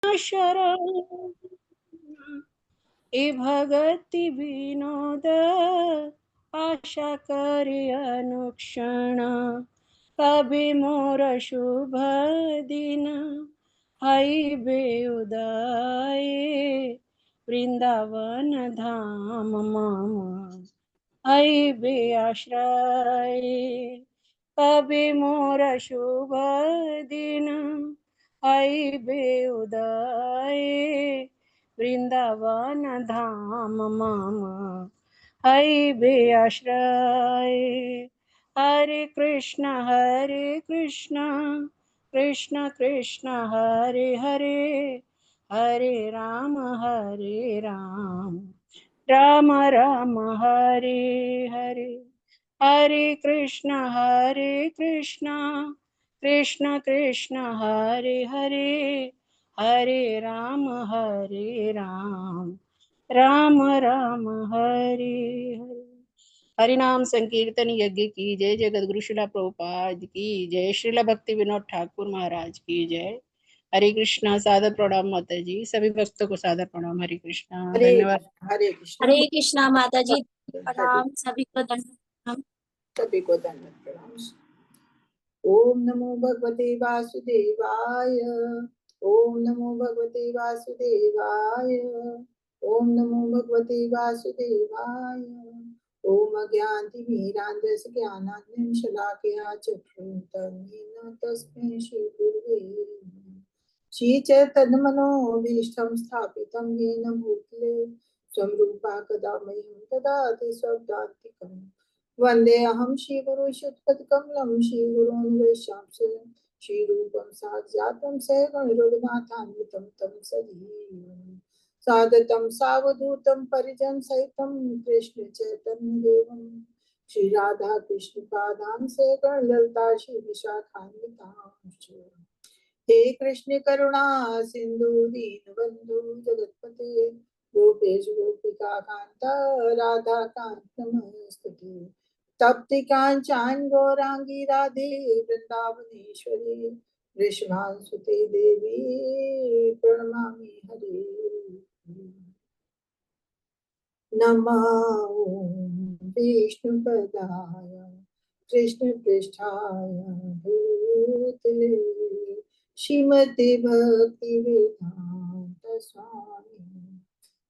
शरण ए भगति विनोद आशा करी अनुक्षण कभी मोर शुभ दिन हई बे उदय वृंदावन धाम मम हई बे आश्रय कभी मोर शुभ दिन हई बे उदय वृंदावन धाम मम हई बे आश्रय हरे कृष्ण कृष्ण कृष्ण हरे हरे हरे राम राम राम हरे हरे हरे कृष्ण कृष्ण कृष्ण हरे हरे हरे राम राम राम हरे हरे। हरि नाम संकीर्तन यज्ञ की जय। जगत गुरु शिला प्रभुपाद की जय। श्रीला भक्ति विनोद ठाकुर महाराज की जय। हरे कृष्णा। सादर प्रणाम माता जी। सभी भक्तों को सादर प्रणाम। हरे कृष्णा। धन्यवाद। हरे कृष्णा। हरे कृष्णा माता जी, हरे प्रणाम सभी को, दंडवत सभी को दंडवत प्रणाम। ओम नमो भगवते वासुदेवाय। ओम नमो भगवते वासुदेवाय। ओम नमो भगवते वासुदेवाय। ओम अज्ञानतिमिरान्धस्य ज्ञानाग्निं शलाकया चक्षुरुन्मीलितं तस्मै श्रीगुरुवे नमः। श्रीचैतन्यमनोभीष्टं स्थापितं येन भूतले स्वं रूपा कदा मह्यं ददाति स्वदान्तिकम्। वन्देऽहं श्रीगुरुशुद्धपदकमलं श्रीगुरून् वैष्णवं श्रीरूपं साक्षातं सगणरघुनाथान्वितं तं सजीवम् सादतं सावधूतं परिजनसहितं कृष्णचैतन्यदेवं श्रीराधा कृष्णपादां सगणललिता श्रीविशाखान्वितांश्च। हे कृष्ण करुणा सिंधु दीनबंधु जगतपते गोपेश गोपिका कांता राधा कांत नमस्तुते। तप्ति कांचन गौरांगी राधे वृंदावनेश्वरी वृषभानुसुते देवी प्रणमामि हरे। नमो विष्णुपदाय कृष्ण पृष्ठाय भूतले श्रीमते भक्ति वेदांत स्वामी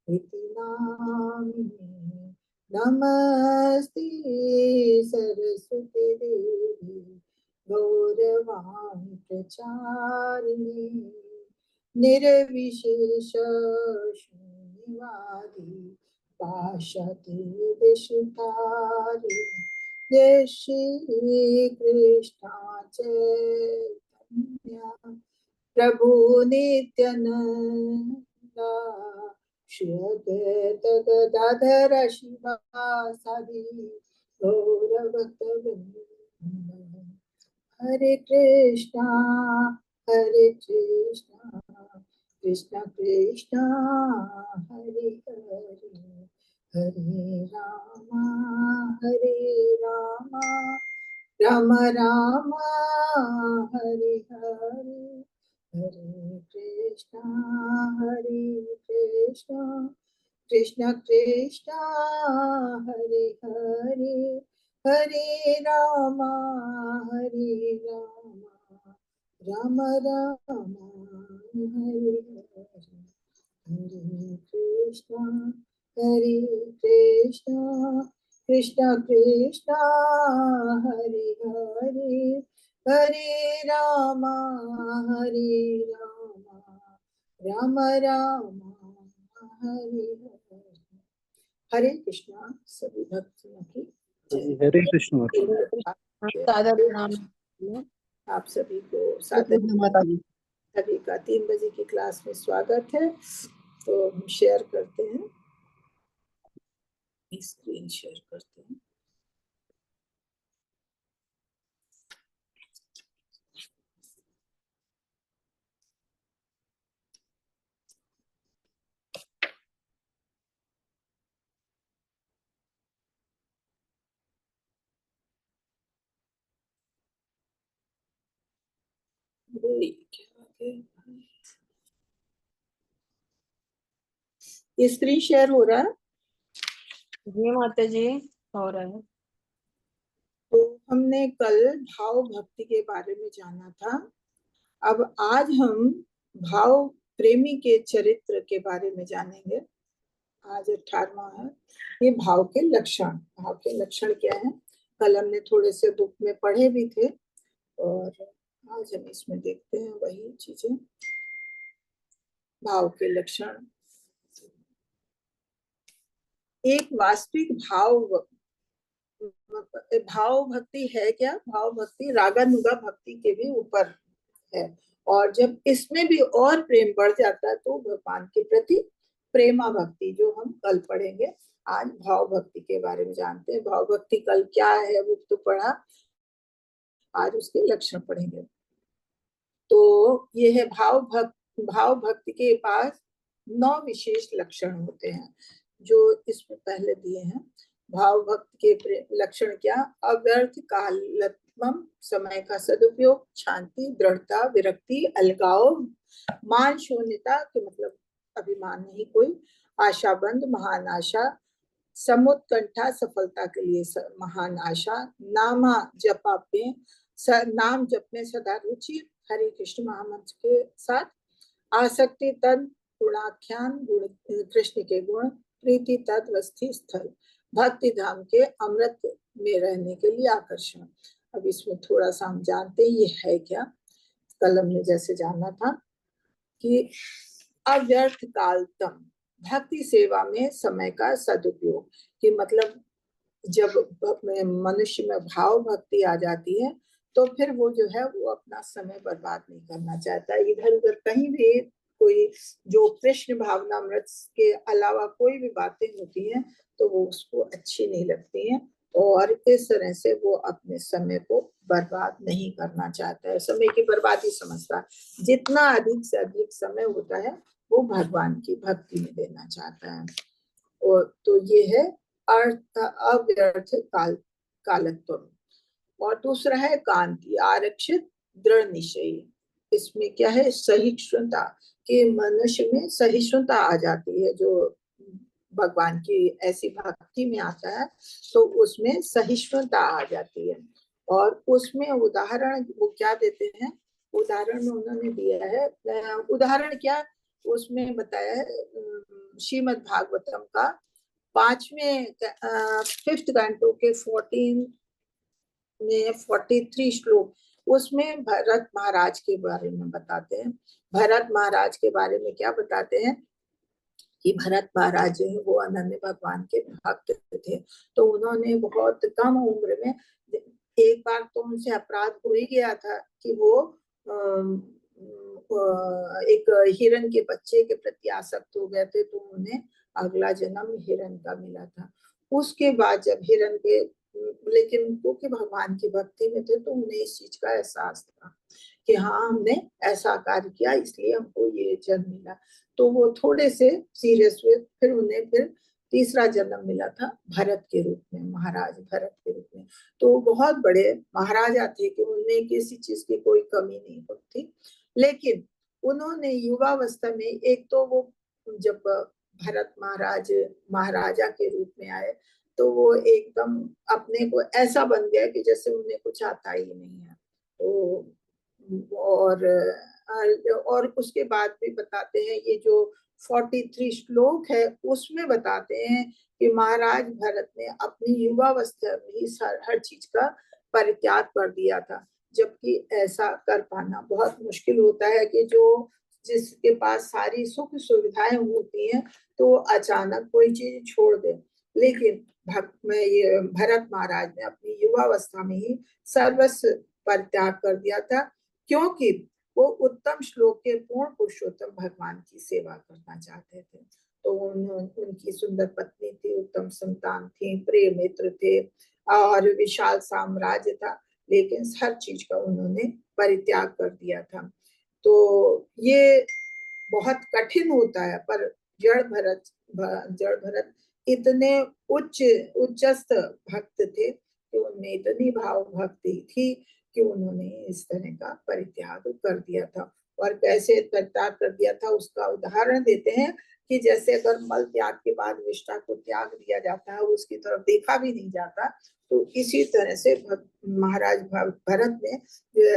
इति नामिने। नमस्ते सरस्वती देवी गौरवाणी प्रचारिणे निर्विशेष शून्यवादी पाशते विशुद्धारि। जय श्री कृष्ण चैतन्य प्रभु नित्यानंद श्री अद्वैत गदाधर शिवासादि गौर भक्तवृंद। हरे कृष्णा कृष्ण कृष्ण हरे हरे हरे राम राम राम हरे हरे हरे कृष्ण कृष्ण कृष्ण हरे हरे हरे राम राम राम हरे हरे हरे कृष्ण कृष्ण कृष्ण हरे हरे हरे राम राम राम हरे हरे। हरे कृष्णा। सभी भक्तों की जय। हरे कृष्ण। सादर प्रणाम। आप सभी को सादर माता जी। सभी का 3 बजे की क्लास में स्वागत है। तो हम शेयर करते हैं, स्क्रीन शेयर करते हैं। ये स्क्रीन शेयर हो रहा है? जी माता जी, हो रहा है। तो हमने कल भाव भक्ति के बारे में जाना था। अब आज हम भाव प्रेमी के चरित्र के बारे में जानेंगे। आज 18वां है। ये भाव के लक्षण। भाव के लक्षण क्या है? कल हमने थोड़े से बुक में पढ़े भी थे और आज हम इसमें देखते हैं वही चीजें। भाव के लक्षण। एक वास्तविक भाव भक्ति है क्या? भाव भक्ति रागानुगा भक्ति के भी ऊपर है, और जब इसमें भी और प्रेम बढ़ जाता है तो भगवान के प्रति प्रेमा भक्ति, जो हम कल पढ़ेंगे। आज भाव भक्ति के बारे में जानते हैं। भाव भक्ति कल क्या है वो तो पढ़ा, आज उसके लक्षण पढ़ेंगे। तो ये है भाव भक्ति के पास 9 विशेष लक्षण होते हैं जो इसमें पहले दिए हैं। भाव भक्ति के लक्षण क्या? अव्यर्थ कालत्मम, समय का सदुपयोग, शांति, दृढ़ता, विरक्ति, अलगाव, मान शून्यता के मतलब अभिमान नहीं कोई, आशाबंद, महान आशा, समुत्कंठा, सफलता के लिए महान आशा, नामा जपापे, नाम जप में सदा रुचि, हरे कृष्ण महामंत्र के साथ आसक्ति, तद गुणाख्यान, गुण कृष्ण के गुण, प्रीति तद वस्थि स्थल, भक्ति धाम के अमृत में रहने के लिए आकर्षण। अब इसमें थोड़ा सा हम जानते हैं ये है क्या। कल हमने जैसे जाना था कि अव्यर्थ कालतम, भक्ति सेवा में समय का सदुपयोग, कि मतलब जब मनुष्य में भाव भक्ति आ जाती है तो फिर वो जो है वो अपना समय बर्बाद नहीं करना चाहता। इधर उधर कहीं भी कोई जो कृष्ण भावनामृत के अलावा कोई भी बातें होती हैं तो वो उसको अच्छी नहीं लगती हैं, और इस तरह से वो अपने समय को बर्बाद नहीं करना चाहता है। समय की बर्बादी समझता है। जितना अधिक से अधिक समय होता है वो भगवान की भक्ति में देना चाहता है। और तो ये है अव्यर्थ कालत्व। और दूसरा है कांति, आरक्षित, दृढ़ निश्चयी। इसमें क्या है? सहिष्णुता, कि मनुष्य में सहिष्णुता आ जाती है। जो भगवान की ऐसी भक्ति में आता है तो उसमें सहिष्णुता आ जाती है। और उसमें उदाहरण वो क्या देते हैं? उदाहरण उन्होंने दिया है। उदाहरण क्या उसमें बताया है? श्रीमद् भागवतम का 5वें 5th कैंटो के 14 में 43 श्लोक, उसमें भरत महाराज के बारे में बताते हैं। भरत महाराज के बारे में क्या बताते हैं कि भरत महाराज जो है वो अनन्य भगवान के भक्त थे। तो उन्होंने बहुत कम उम्र में, एक बार तो उनसे अपराध हो ही गया था कि वो एक हिरण के बच्चे के प्रति आसक्त हो गए थे, तो उन्हें अगला जन्म हिरण का मिला था। उसके बाद जब हिरण के, लेकिन क्योंकि भगवान की भक्ति में थे तो उन्हें इस चीज का एहसास था कि हाँ हमने ऐसा कार्य किया इसलिए हमको ये जन्म मिला। तो वो थोड़े से सीरियस हुए, फिर उन्हें फिर तीसरा जन्म मिला था भरत के रूप में, महाराज भरत के रूप में। तो बहुत बड़े महाराजा थे कि उनमें किसी चीज की कोई कमी नहीं होती। लेकिन उन्होंने युवावस्था में, एक तो वो जब भरत महाराज महाराजा के रूप में आए तो वो एकदम अपने को ऐसा बन गया कि जैसे उन्हें कुछ आता ही नहीं है। तो और उसके बाद भी बताते हैं, ये जो 43 श्लोक है उसमें बताते हैं कि महाराज भरत ने अपनी युवावस्था में ही हर चीज का परित्याग कर दिया था। जबकि ऐसा कर पाना बहुत मुश्किल होता है कि जो जिसके पास सारी सुख सुविधाएं होती हैं तो अचानक कोई चीज छोड़ दे। लेकिन ये भरत महाराज ने अपनी युवावस्था में ही सर्वस्व परित्याग कर दिया था, क्योंकि वो उत्तम श्लोक के पूर्ण पुरुषोत्तम भगवान की सेवा करना चाहते थे। तो उनकी सुंदर पत्नी थी, उत्तम संतान थी, प्रिय मित्र थे और विशाल साम्राज्य था, लेकिन हर चीज का उन्होंने परित्याग कर दिया था। तो ये बहुत कठिन होता है, पर जड़ भरत इतने उच्चस्थ भक्त थे कि उनमें इतनी भाव भक्ति थी कि उन्होंने इस तरह का परित्याग कर दिया था। और कैसे त्याग कर दिया था उसका उदाहरण देते हैं कि जैसे अगर मल त्याग के बाद विष्ठा को त्याग दिया जाता है, उसकी तरफ देखा भी नहीं जाता, तो इसी तरह से महाराज भरत ने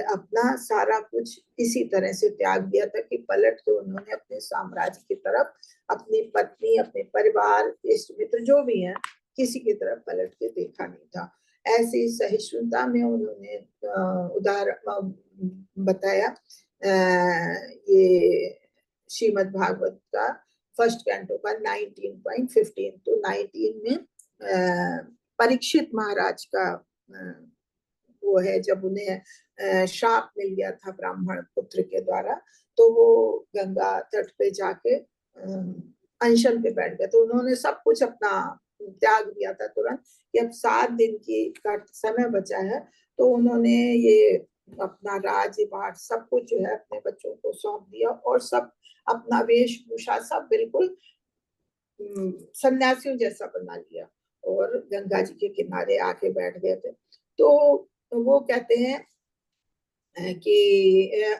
अपना सारा कुछ इसी तरह से त्याग दिया था कि पलट के उन्होंने अपने साम्राज्य की तरफ, अपनी पत्नी, अपने परिवार, इष्ट मित्र जो भी हैं, किसी की तरफ पलट के देखा नहीं था। ऐसी सहिष्णुता में उन्होंने उदाहरण बताया। ये श्रीमद् भागवत का फर्स्ट कैंटो का 19.15 तो 19 में परीक्षित महाराज का वो है, जब उन्हें श्राप मिल गया था ब्राह्मण पुत्र के द्वारा, तो वो गंगा तट पे जाके अनशन पे बैठ गए। तो उन्होंने सब कुछ अपना त्याग दिया था तुरंत कि अब 7 दिन की का समय बचा है, तो उन्होंने ये अपना राज्यभार सब कुछ जो है अपने बच्चों को सौंप दिया और सब अपना वेशभूषा सब बिल्कुल सन्यासियों जैसा बना लिया और गंगा जी के किनारे आके बैठ गए थे। तो वो कहते हैं कि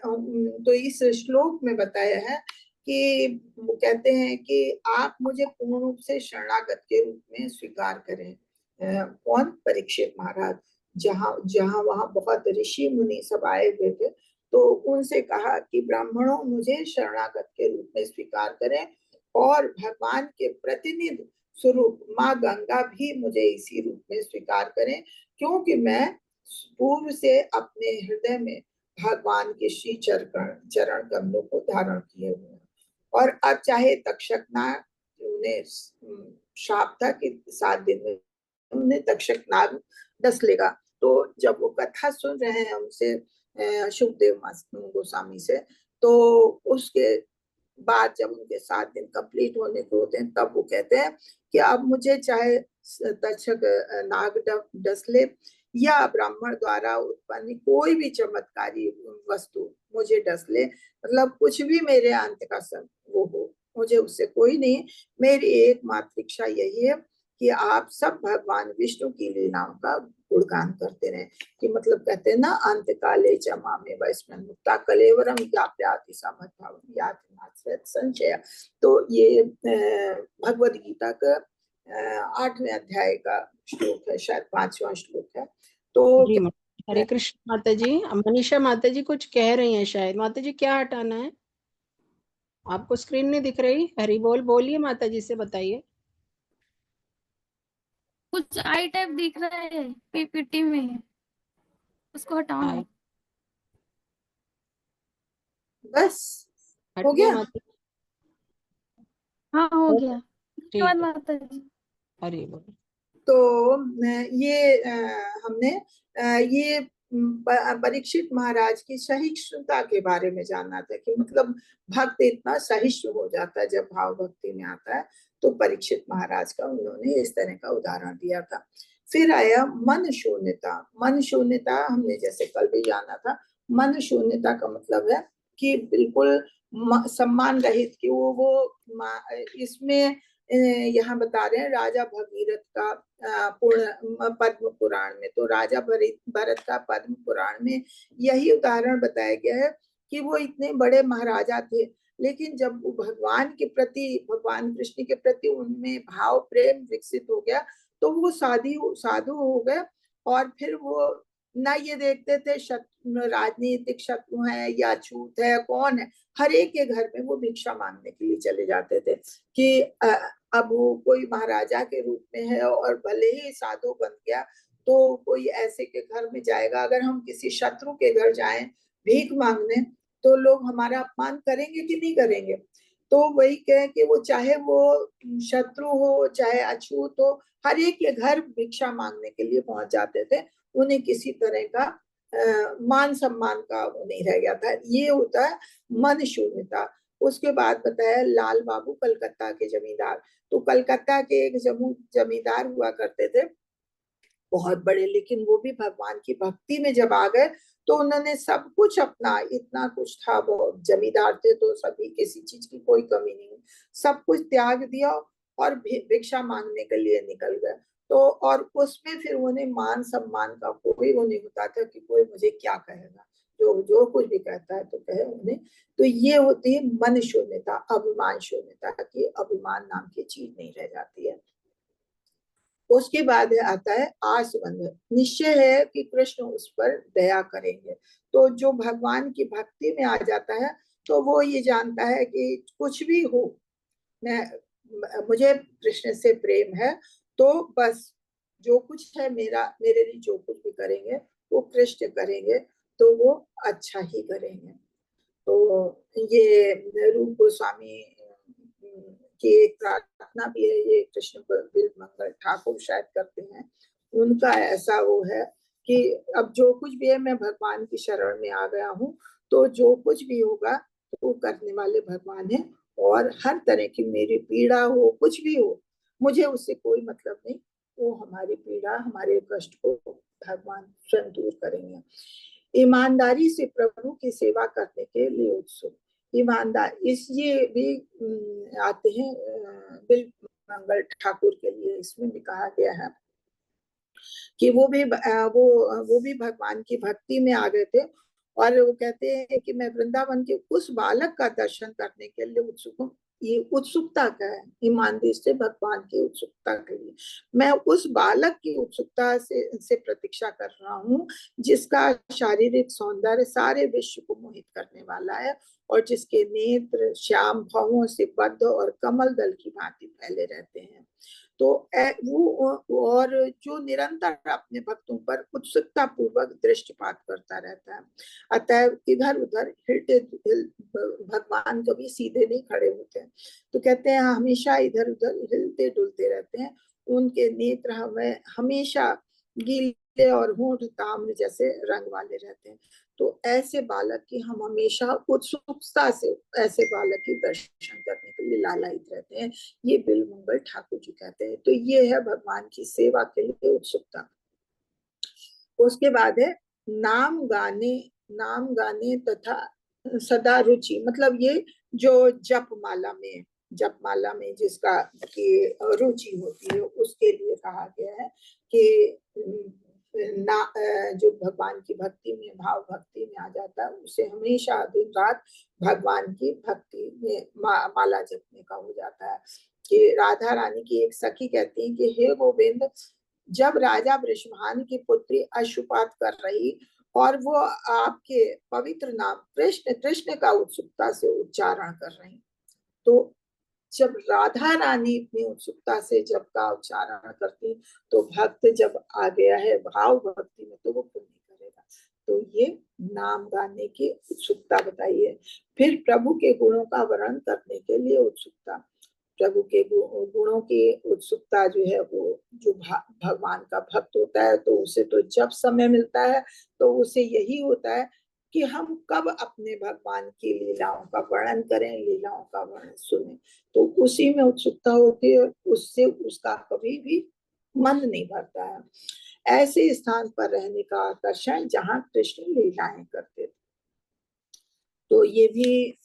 तो इस श्लोक में बताया है कि वो कहते हैं कि आप मुझे पूर्ण रूप से शरणागत के रूप में स्वीकार करें। कौन? परीक्षित महाराज। जहाँ जहाँ वहां बहुत ऋषि मुनि सब आए हुए थे, तो उनसे कहा कि ब्राह्मणों मुझे शरणागत के रूप में स्वीकार करें और भगवान के प्रतिनिधि स्वरूप माँ गंगा भी मुझे इसी रूप में स्वीकार करें, क्योंकि मैं पूर्व से अपने हृदय में भगवान के श्री चरण कमलों को धारण किए हुए हैं। और अब चाहे तक्षक नाग, उन्हें शाप था कि 7 दिन में उन्हें तक्षक नाग डस लेगा। तो जब वो कथा सुन रहे हैं उनसे शुभदेव गोस्वामी से, तो उसके बाद जब उनके 7 दिन कंप्लीट होने को होते हैं, तब वो कहते हैं कि अब मुझे चाहे तक्षक नाग डस ले या ब्राह्मण द्वारा उत्पन्न कोई भी चमत्कारी वस्तु मुझे डस ले, मतलब कुछ भी मेरे अंत का वो हो, मुझे उससे कोई नहीं। मेरी एकमात्र इच्छा यही है कि आप सब भगवान विष्णु की लीलाओं का गुणगान करते रहे। कि मतलब कहते हैं ना, अंत काले चमा में वैष्णव मुक्ता कलेवरम याप्याति समद्भावम याति नास्यत संशय। तो ये भगवद गीता का 8वें अध्याय का श्लोक है, शायद 5वां श्लोक है। तो जी हरे कृष्ण माता जी। मनीषा माता जी कुछ कह रही हैं शायद। माता जी क्या हटाना है? आपको स्क्रीन नहीं दिख रही? हरि बोल बोलिए माता जी से, बताइए। कुछ आई टाइप दिख रहा है पीपीटी में, उसको हटाओ ना। बस हट हो गया गया। माता जी? हाँ हो गया। ठीक धन्यवाद है, माता जी। हरि बोल। तो ये हमने ये परीक्षित महाराज की सहिष्णुता के बारे में जाना था कि मतलब भक्त इतना सहिष्णु हो जाता है जब भाव भक्ति में आता है। तो परीक्षित महाराज का उन्होंने इस तरह का उदाहरण दिया था। फिर आया मन शून्यता। मन शून्यता हमने जैसे कल भी जाना था। मन शून्यता का मतलब है कि बिल्कुल सम्मान रहित, कि वो इसमें यहाँ बता रहे हैं राजा भगीरथ का पद्म पुराण में। तो राजा भरत का पद्म पुराण में यही उदाहरण बताया गया है कि वो इतने बड़े महाराजा थे, लेकिन जब वो भगवान के प्रति, भगवान कृष्ण के प्रति उनमें भाव प्रेम विकसित हो गया, तो वो साधु हो गए। और फिर वो ना ये देखते थे राजनीतिक शत्रु है या छूत है, कौन है, हर एक के घर में वो भिक्षा मांगने के लिए चले जाते थे। कि अब वो कोई महाराजा के रूप में है और भले ही साधु बन गया, तो कोई ऐसे के घर में जाएगा, अगर हम किसी शत्रु के घर जाएं भीख मांगने, तो लोग हमारा अपमान करेंगे कि नहीं करेंगे। तो वही कहे कि वो चाहे वो शत्रु हो चाहे अछूत हो, हर एक के घर भिक्षा मांगने के लिए पहुंच जाते थे। उन्हें किसी तरह का मान सम्मान का वो नहीं रह गया था। ये होता है मन शून्यता। उसके बाद बताया लाल बाबू कलकत्ता के जमींदार। तो कलकत्ता के एक जमींदार हुआ करते थे, बहुत बड़े, लेकिन वो भी भगवान की भक्ति में जब आ गए, तो उन्होंने सब कुछ अपना, इतना कुछ था, वो जमींदार थे तो सभी किसी चीज की कोई कमी नहीं, सब कुछ त्याग दिया और भिक्षा मांगने के लिए निकल गए। तो और उसमें फिर उन्हें मान सम्मान का कोई वो नहीं होता था कि कोई मुझे क्या कहेगा, जो जो कुछ भी कहता है तो कहे उन्हें। तो ये होती है मन शून्यता, अभिमान शून्यता, की अभिमान नाम की चीज नहीं रह जाती है। उसके बाद आता है आसवंद, निश्चय है कि कृष्ण उस पर दया करेंगे। तो जो भगवान की भक्ति में आ जाता है तो वो ये जानता है कि कुछ भी हो, मैं मुझे कृष्ण से प्रेम है, तो बस जो कुछ है मेरा, मेरे लिए जो कुछ भी करेंगे वो कृष्ण करेंगे, तो वो अच्छा ही करेंगे। तो ये रूप गोस्वामी की एक प्रार्थना भी है, ये कृष्ण बिल मंगल ठाकुर शायद करते हैं, उनका ऐसा वो है कि अब जो कुछ भी है मैं भगवान की शरण में आ गया हूँ, तो जो कुछ भी होगा तो वो करने वाले भगवान है, और हर तरह की मेरी पीड़ा हो, कुछ भी हो, मुझे उससे कोई मतलब नहीं, वो हमारी पीड़ा, हमारे कष्ट को भगवान स्वयं दूर करेंगे। ईमानदारी से प्रभु की सेवा करने के लिए उत्सुक, ईमानदार, इस ये भी आते हैं बिल मंगल ठाकुर के लिए, इसमें भी कहा गया है कि वो भी भगवान की भक्ति में आ गए थे, और वो कहते हैं कि मैं वृंदावन के उस बालक का दर्शन करने के लिए उत्सुक हूँ। ये उत्सुकता क्या है? ईमानदारी से भगवान की उत्सुकता के लिए मैं उस बालक की उत्सुकता से प्रतीक्षा कर रहा हूँ, जिसका शारीरिक सौंदर्य सारे विश्व को मोहित करने वाला है, और जिसके नेत्र श्याम भवों से बद्ध और कमल दल की भांति फैले रहते हैं। तो वो और जो निरंतर अपने भक्तों पर उत्सुकता पूर्वक दृष्टिपात करता रहता है। अतः इधर उधर भगवान कभी सीधे नहीं खड़े होते हैं, तो कहते हैं हमेशा इधर उधर हिलते डुलते रहते हैं, उनके नेत्र हमें हमेशा गीले और होंठ ताम्र जैसे रंग वाले रहते हैं। तो ऐसे बालक की हम हमेशा उत्सुकता से ऐसे बालक की दर्शन करने के लिए लालायित रहते हैं, ये बिल मंगल ठाकुर जी कहते हैं। तो ये है भगवान की सेवा के लिए उत्सुकता। उसके बाद है नाम गाने तथा सदा रुचि, मतलब ये जो जप माला में जिसका की रुचि होती है, उसके लिए कहा गया है कि जो भगवान की भक्ति में, भाव भक्ति में आ जाता है, उसे हमेशा दिन रात भगवान की भक्ति में माला जपने का हो जाता है। कि राधा रानी की एक सखी कहती है कि हे गोविंद, जब राजा वृषभान की पुत्री अश्रुपात कर रही और वो आपके पवित्र नाम कृष्ण कृष्ण का उत्सुकता से उच्चारण कर रही, तो जब राधा रानी इतनी उत्सुकता से जब का उच्चारण करती, तो भक्त जब आ गया है भाव भक्ति में, तो वो क्यों नहीं करेगा। तो ये नाम गाने की उत्सुकता बताई है। फिर प्रभु के गुणों का वर्णन करने के लिए उत्सुकता, प्रभु के गुणों की उत्सुकता जो है, वो जो भगवान का भक्त होता है तो उसे तो जब समय मिलता है तो उसे यही होता है कि हम कब अपने भगवान की लीलाओं का वर्णन करें, लीलाओं का वर्णन सुने, तो उसी में उत्सुकता होती है, उससे उसका कभी भी मन नहीं भरता है। ऐसे स्थान पर रहने का आकर्षण जहाँ कृष्ण लीलाएं करते थे। तो ये भी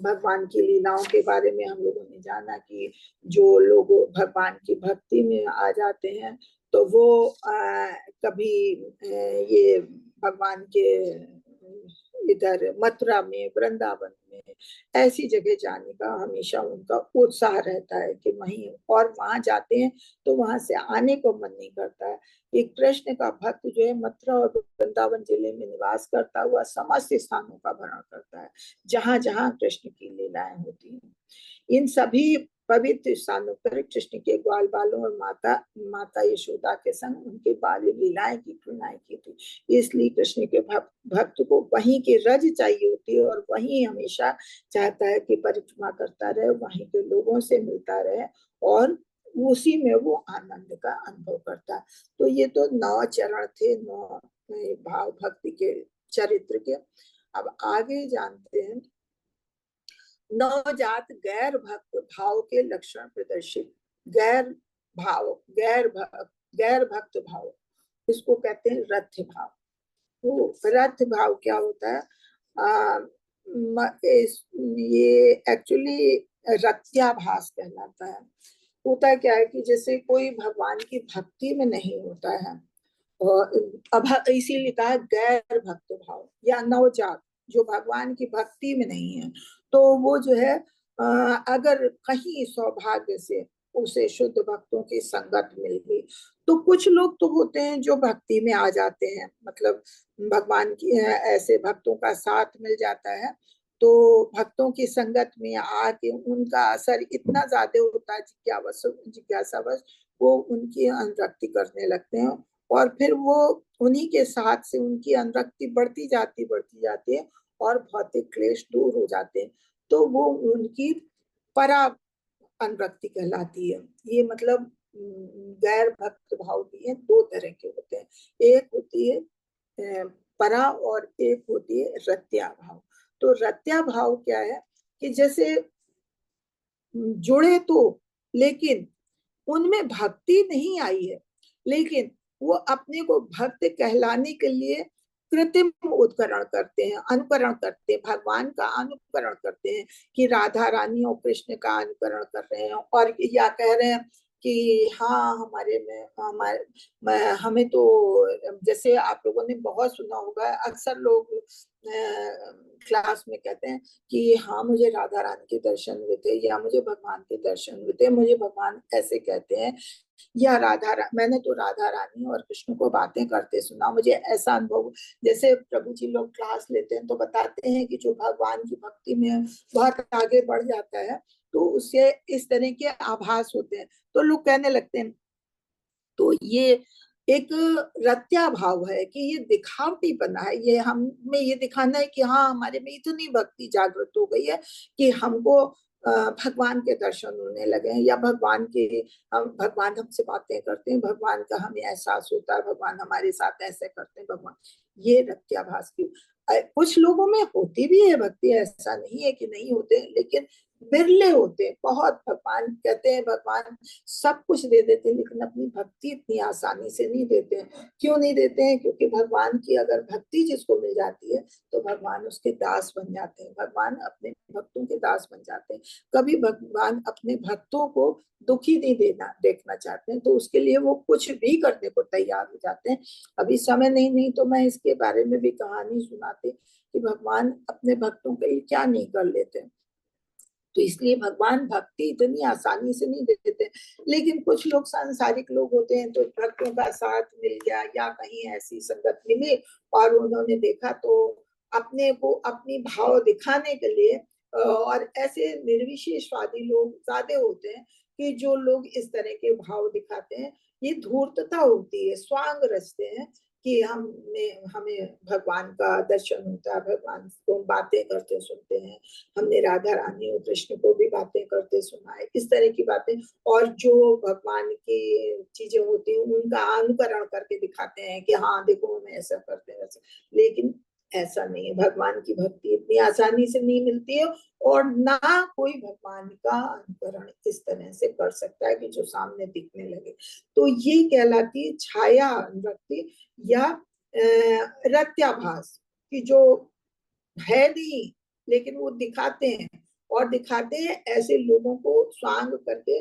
भगवान की लीलाओं के बारे में हम लोगों ने जाना कि जो लोग भगवान की भक्ति में आ जाते हैं तो वो कभी ये भगवान के इधर मथुरा में, वृंदावन में, ऐसी जगह जाने का हमेशा उनका उत्साह रहता है कि वहीं, और वहां जाते हैं तो वहां से आने को मन नहीं करता है। कि कृष्ण का भक्त जो है मथुरा और वृंदावन जिले में निवास करता हुआ समस्त स्थानों का भ्रमण करता है, जहां जहां कृष्ण की लीलाएं होती हैं। इन सभी पवित्र स्थानों पर कृष्ण के ग्वाल बालों और माता यशोदा के संग उनके बाल लीलाएं की क्रीड़ाएं की थी। इसलिए कृष्ण के भक्त को वहीं की रज चाहिए होती है, और वहीं हमेशा चाहता है कि परिक्रमा करता रहे, वहीं के लोगों से मिलता रहे, और उसी में वो आनंद का अनुभव करता है। तो ये तो 9 चरण थे, 9 भाव भक्ति के चरित्र के। अब आगे जानते हैं नवजात गैर भक्त भाव के लक्षण प्रदर्शित। गैर भक्त भाव, इसको कहते हैं रथ भाव। तो रथ भाव क्या होता है? ये एक्चुअली रत्याभास कहलाता है। होता क्या है कि जैसे कोई भगवान की भक्ति में नहीं होता है और इसीलिए कहा गैर भक्त भाव या नवजात, जो भगवान की भक्ति में नहीं है, तो वो जो है अगर कहीं सौभाग्य से उसे शुद्ध भक्तों की संगत मिल गई, तो कुछ लोग तो होते हैं जो भक्ति में आ जाते हैं, मतलब भगवान की ऐसे भक्तों का साथ मिल जाता है, तो भक्तों की संगत में आके उनका असर इतना ज्यादा होता है जिज्ञासावश वो उनकी अनुरक्ति करने लगते हैं, और फिर वो उन्हीं के साथ से उनकी अनुरक्ति बढ़ती जाती है और भौतिक क्लेश दूर हो जाते हैं, तो वो उनकी परा अनुरक्ति कहलाती है। ये मतलब गैर भक्त भाव भी है, दो तरह के होते हैं, एक होती है परा और एक होती है रत्या भाव। तो रत्या भाव क्या है कि जैसे जुड़े तो, लेकिन उनमें भक्ति नहीं आई है, लेकिन वो अपने को भक्त कहलाने के लिए कृत्रिम उत्करण करते हैं, अनुकरण करते हैं, भगवान का अनुकरण करते हैं कि राधा रानी और कृष्ण का अनुकरण कर रहे हैं, और या कह रहे हैं कि हाँ हमें तो, जैसे आप लोगों ने बहुत सुना होगा, अक्सर लोग क्लास में कहते हैं कि हाँ मुझे राधा रानी के दर्शन हुए थे, या मुझे भगवान के दर्शन हुए थे, मुझे भगवान ऐसे कहते हैं, या मैंने तो राधा रानी और कृष्ण को बातें करते सुना, मुझे ऐसा अनुभव। जैसे प्रभु जी लोग क्लास लेते हैं तो बताते हैं कि जो भगवान की भक्ति में बहुत आगे बढ़ जाता है, तो उससे इस तरह के आभास होते हैं, तो लोग कहने लगते हैं। तो ये एक रत्या भाव है कि ये दिखावटी बना है, ये हमें ये दिखाना है कि हाँ हमारे में इतनी भक्ति जागृत हो गई है कि हमको भगवान के दर्शन होने लगे हैं, या भगवान हमसे बातें करते हैं, भगवान का हमें एहसास होता है, भगवान हमारे साथ ऐसे करते हैं, भगवान। ये रत्याभास की कुछ लोगों में होती भी है भक्ति, ऐसा नहीं है कि नहीं होते, लेकिन बिरले होते हैं बहुत। भगवान कहते हैं भगवान सब कुछ दे देते हैं, लेकिन अपनी भक्ति इतनी आसानी से नहीं देते हैं। क्यों नहीं देते हैं? क्योंकि भगवान की अगर भक्ति जिसको मिल जाती है तो भगवान उसके दास बन जाते हैं, भगवान अपने भक्तों के दास बन जाते हैं। कभी भगवान अपने भक्तों को दुखी नहीं देखना चाहते हैं, तो उसके लिए वो कुछ भी करने को तैयार हो जाते हैं। अभी समय नहीं तो मैं इसके बारे में भी कहानी सुनाती कि भगवान अपने भक्तों के लिए क्या नहीं कर लेते। तो इसलिए भगवान भक्ति इतनी आसानी से नहीं देते, लेकिन कुछ लोग सांसारिक लोग होते हैं, तो भक्तों का साथ मिल गया या कहीं ऐसी संगत मिली और उन्होंने देखा, तो अपने को अपनी भाव दिखाने के लिए, और ऐसे निर्विशेषवादी लोग ज्यादा होते हैं कि जो लोग इस तरह के भाव दिखाते हैं, ये धूर्तता होती है, स्वांग रचते हैं कि हमें भगवान का दर्शन होता है, भगवान को बातें करते सुनते हैं, हमने राधा रानी और कृष्ण को भी बातें करते सुना है, इस तरह की बातें। और जो भगवान की चीजें होती हैं उनका अनुकरण करके दिखाते हैं कि हाँ देखो हम ऐसा करते हैं वैसा, लेकिन ऐसा नहीं है। भगवान की भक्ति इतनी आसानी से नहीं मिलती है, और ना कोई भगवान का अनुकरण इस तरह से कर सकता है कि जो सामने दिखने लगे। तो ये कहलाती है छाया अनुरक्ति या रत्याभास, कि जो है नहीं लेकिन वो दिखाते हैं, और दिखाते हैं ऐसे लोगों को स्वांग करके,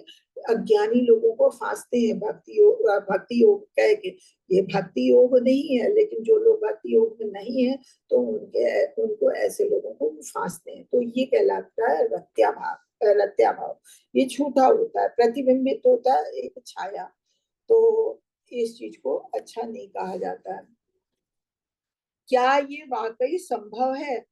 अज्ञानी लोगों को फांसते हैं भक्ति योग कह के। ये भक्ति योग नहीं है, लेकिन जो लोग भक्ति योग में नहीं है तो उनको ऐसे लोगों को फांसते हैं। तो ये कहलाता है रत्याभाव। ये झूठा होता है, प्रतिबिंबित होता है, एक छाया। तो इस चीज को अच्छा नहीं कहा जाता है। क्या ये वाकई संभव है?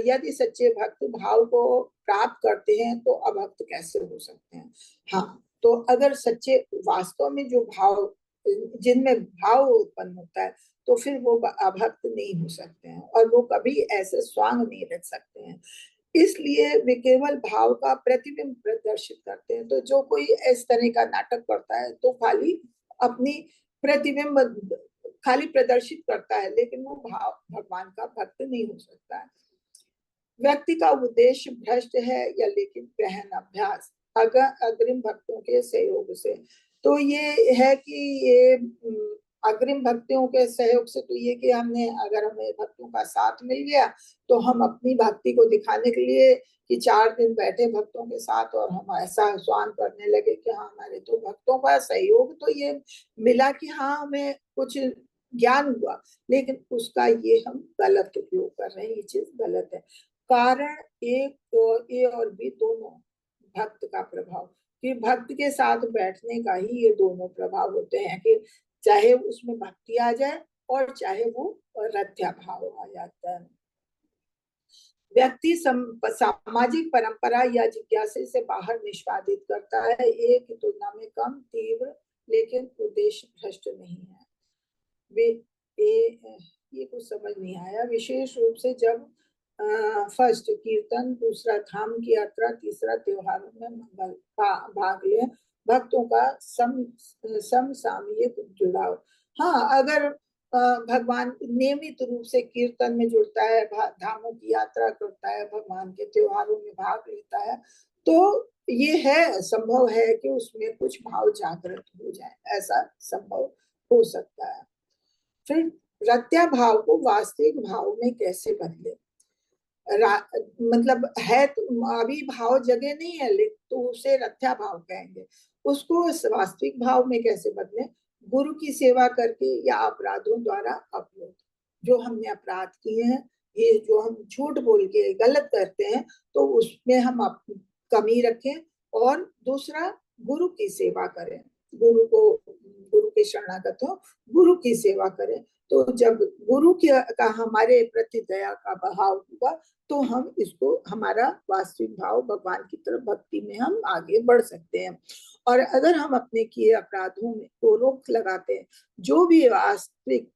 यदि सच्चे भक्त भाव को प्राप्त करते हैं तो अभक्त कैसे हो सकते हैं? हाँ, तो अगर सच्चे वास्तव में जो भाव, जिनमें भाव उत्पन्न होता है, तो फिर वो अभक्त नहीं हो सकते हैं, और वो कभी ऐसे स्वांग नहीं रख सकते हैं। इसलिए वे केवल भाव का प्रतिबिंब प्रदर्शित करते हैं। तो जो कोई इस तरह का नाटक करता है तो खाली अपनी प्रतिबिंब खाली प्रदर्शित करता है, लेकिन वो भाव भगवान का भक्त नहीं हो सकता है। व्यक्ति का उद्देश्य भ्रष्ट है या लेकिन गहन अभ्यास अग्रिम भक्तों के सहयोग से। तो ये है कि ये अग्रिम भक्तियों के सहयोग से तो ये कि हमने, अगर हमें भक्तों का साथ मिल गया तो हम अपनी भक्ति को दिखाने के लिए कि 4 दिन बैठे भक्तों के साथ और हम ऐसा स्वान करने लगे कि हाँ हमारे तो भक्तों का सहयोग तो ये मिला कि हाँ हमें कुछ ज्ञान हुआ, लेकिन उसका ये हम गलत उपयोग कर रहे हैं, ये चीज गलत है। कारण एक तो ए और बी दोनों भक्त का प्रभाव, कि भक्त के साथ बैठने का ही ये दोनों प्रभाव होते हैं कि चाहे उसमें भक्ति आ जाए और चाहे वो रथ्या भाव आ जाता है। व्यक्ति सामाजिक परंपरा या जिज्ञासा से बाहर निष्पादित करता है, एक की तुलना में कम तीव्र लेकिन उद्देश्य भ्रष्ट नहीं है। वे ये कुछ समझ नहीं आया। विशेष रूप से जब फर्स्ट कीर्तन, दूसरा धाम की यात्रा, तीसरा त्योहारों में मंगल भाग ले, भक्तों का समसामयिक जुड़ाव। हाँ, अगर भगवान नियमित रूप से कीर्तन में जुड़ता है, धामों की यात्रा करता है, भगवान के त्योहारों में भाग लेता है, तो ये है, संभव है कि उसमें कुछ भाव जागृत हो जाए, ऐसा संभव हो सकता है। फिर रत्या भाव को वास्तविक भाव में कैसे बदले? मतलब है तो अभी भाव जगह नहीं है, लेकिन तो उसे रथ्या भाव कहेंगे। उसको वास्तविक भाव में कैसे बदले? गुरु की सेवा करके या अपराधों द्वारा अपलोड, जो हमने अपराध किए हैं, ये जो हम झूठ बोल के गलत करते हैं, तो उसमें हम कमी रखें। और दूसरा, गुरु की सेवा करें, गुरु के शरणागत हो, गुरु की सेवा करें। तो जब गुरु का हमारे प्रति दया का भाव होगा तो हम इसको, हमारा वास्तविक भाव भगवान की तरफ भक्ति में हम आगे बढ़ सकते हैं। और अगर हम अपने किए अपराधों में को रोक लगाते हैं, जो भी वास्तविक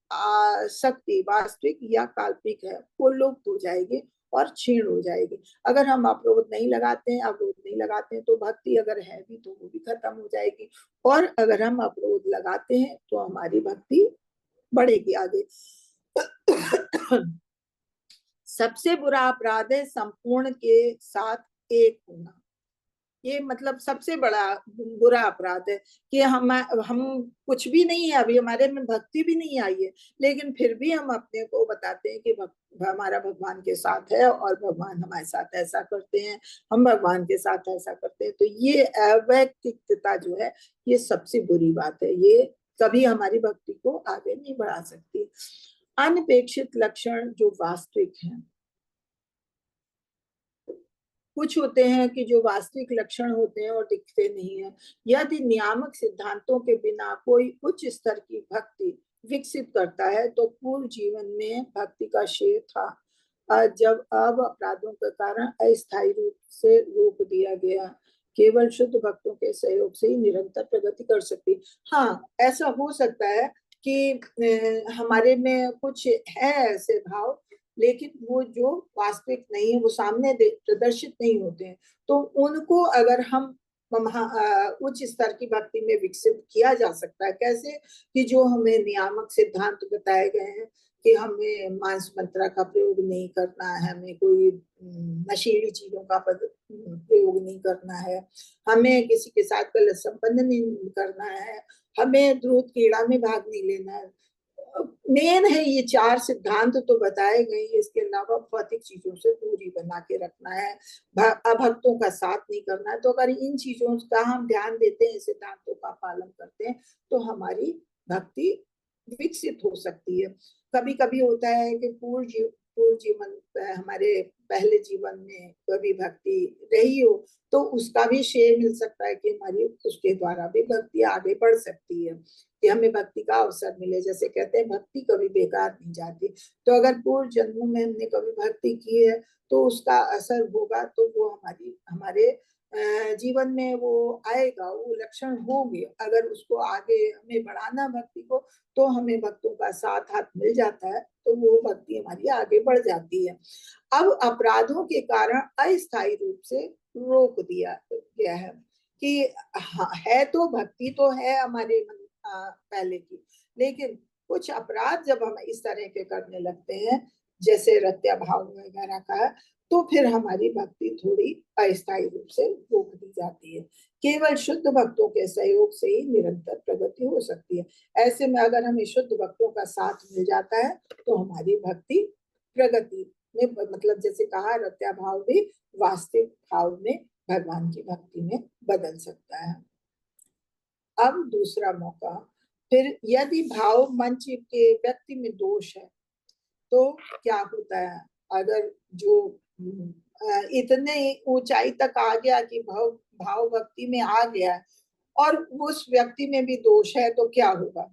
शक्ति वास्तविक या काल्पनिक है वो लुप्त हो जाएगी और क्षीण हो जाएगी। अगर हम अवरोध नहीं लगाते हैं तो भक्ति अगर है भी तो वो भी खत्म हो जाएगी। और अगर हम अवरोध लगाते हैं तो हमारी भक्ति बढ़ेगी आगे। सबसे बुरा अपराध है संपूर्ण के साथ एक होना। ये मतलब सबसे बड़ा बुरा अपराध है कि हम कुछ भी नहीं है, अभी हमारे में भक्ति भी नहीं आई है, लेकिन फिर भी हम अपने को बताते हैं कि हमारा भगवान के साथ है और भगवान हमारे साथ ऐसा करते हैं, हम भगवान के साथ ऐसा करते हैं। तो ये अवैयक्तिकता जो है, ये सबसे बुरी बात है, ये कभी हमारी भक्ति को आगे नहीं बढ़ा सकती। अनपेक्षित लक्षण जो वास्तविक है, कुछ होते हैं कि जो वास्तविक लक्षण होते हैं और दिखते नहीं है। यदि नियामक सिद्धांतों के बिना कोई उच्च स्तर की भक्ति विकसित करता है तो पूर्व जीवन में भक्ति का श्रेय था, जब अब अपराधों के कारण अस्थायी रूप से रोक दिया गया, केवल शुद्ध भक्तों के सहयोग से ही निरंतर प्रगति कर सकती। हाँ, ऐसा हो सकता है कि हमारे में कुछ है ऐसे भाव, लेकिन वो जो वास्तविक नहीं है, वो सामने प्रदर्शित नहीं होते हैं, तो उनको अगर हम उच्च स्तर की भक्ति में विकसित किया जा सकता है। कैसे? कि जो हमें नियामक सिद्धांत बताए गए हैं कि हमें मांस मंत्रा का प्रयोग नहीं करना है, हमें कोई नशीली चीजों का प्रयोग नहीं करना है, हमें किसी के साथ गलत संबंध नहीं करना है, हमें दूध कीड़ा में भाग नहीं लेना है। मेन है ये 4 सिद्धांत तो बताए गए। इसके अलावा भौतिक चीजों से दूरी बना के रखना है, अभक्तों का साथ नहीं करना है। तो अगर इन चीजों का हम ध्यान देते हैं, सिद्धांतों का पालन करते हैं, तो हमारी भक्ति विकसित हो सकती है। कभी कभी होता है कि पूर्व जीवन, हमारे पहले जीवन में कभी भक्ति रही हो तो उसका भी श्रेय मिल सकता है कि हमारी उसके द्वारा भी भक्ति आगे बढ़ सकती है, कि हमें भक्ति का अवसर मिले। जैसे कहते हैं भक्ति कभी बेकार नहीं जाती। तो अगर पूर्व जन्मों में हमने कभी भक्ति की है तो उसका असर होगा, तो वो हमारे जीवन में वो आएगा, वो लक्षण होंगे। अगर उसको आगे हमें बढ़ाना भक्ति को, तो हमें भक्तों का साथ हाथ मिल जाता है, तो वो भक्ति हमारी आगे बढ़ जाती है। अब अपराधों के कारण अस्थायी रूप से रोक दिया गया है कि है तो भक्ति तो है हमारे मन पहले की, लेकिन कुछ अपराध जब हम इस तरह के करने लगते हैं, जैसे रत्या भाव वगैरह का, तो फिर हमारी भक्ति थोड़ी अस्थायी रूप से रोक दी जाती है। केवल शुद्ध भक्तों के सहयोग से ही निरंतर प्रगति हो सकती है। ऐसे में अगर हमें शुद्ध भक्तों का साथ मिल जाता है तो हमारी भक्ति प्रगति में, मतलब जैसे कहा, रत्या भाव भी वास्तविक भाव में भगवान की भक्ति में बदल सकता है। अब दूसरा मौका, फिर यदि भाव मंच के व्यक्ति में दोष है तो क्या होता है? अगर जो इतने ऊंचाई तक आ गया कि भाव भाव भक्ति में आ गया है और उस व्यक्ति में भी दोष है तो क्या होगा?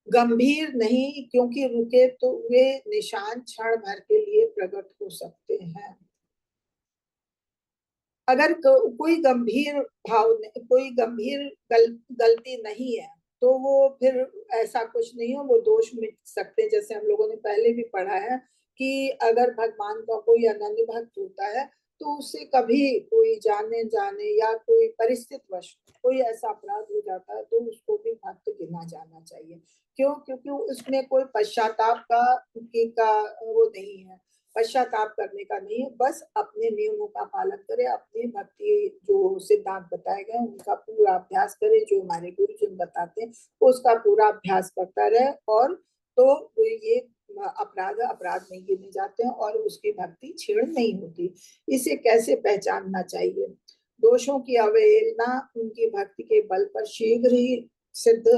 गंभीर नहीं, क्योंकि रुके तो वे निशान क्षण भर के लिए प्रकट हो सकते हैं। अगर कोई गंभीर कोई गंभीर गलती नहीं है तो वो फिर ऐसा कुछ नहीं हो, वो दोष मिट सकते हैं। जैसे हम लोगों ने पहले भी पढ़ा है कि अगर भगवान का कोई अनन्य भक्त होता है तो उससे कभी कोई जाने जाने या कोई परिस्थितिवश कोई ऐसा अपराध हो जाता है तो उसको भी भक्त गिना जाना चाहिए। क्यों? क्योंकि उसमें कोई पश्चाताप का वो नहीं है, पश्चाताप करने का नहीं है, बस अपने नियमों का पालन करे, अपनी भक्ति जो सिद्धांत बताए गए उनका पूरा अभ्यास करे, जो हमारे गुरुजन बताते हैं उसका पूरा अभ्यास करता रहे, और तो ये अपराध नहीं गिने जाते हैं और उसकी भक्ति छीण नहीं होती। इसे कैसे पहचानना चाहिए? दोषों की अवहेलना उनकी भक्ति के बल पर शीघ्र ही सिद्ध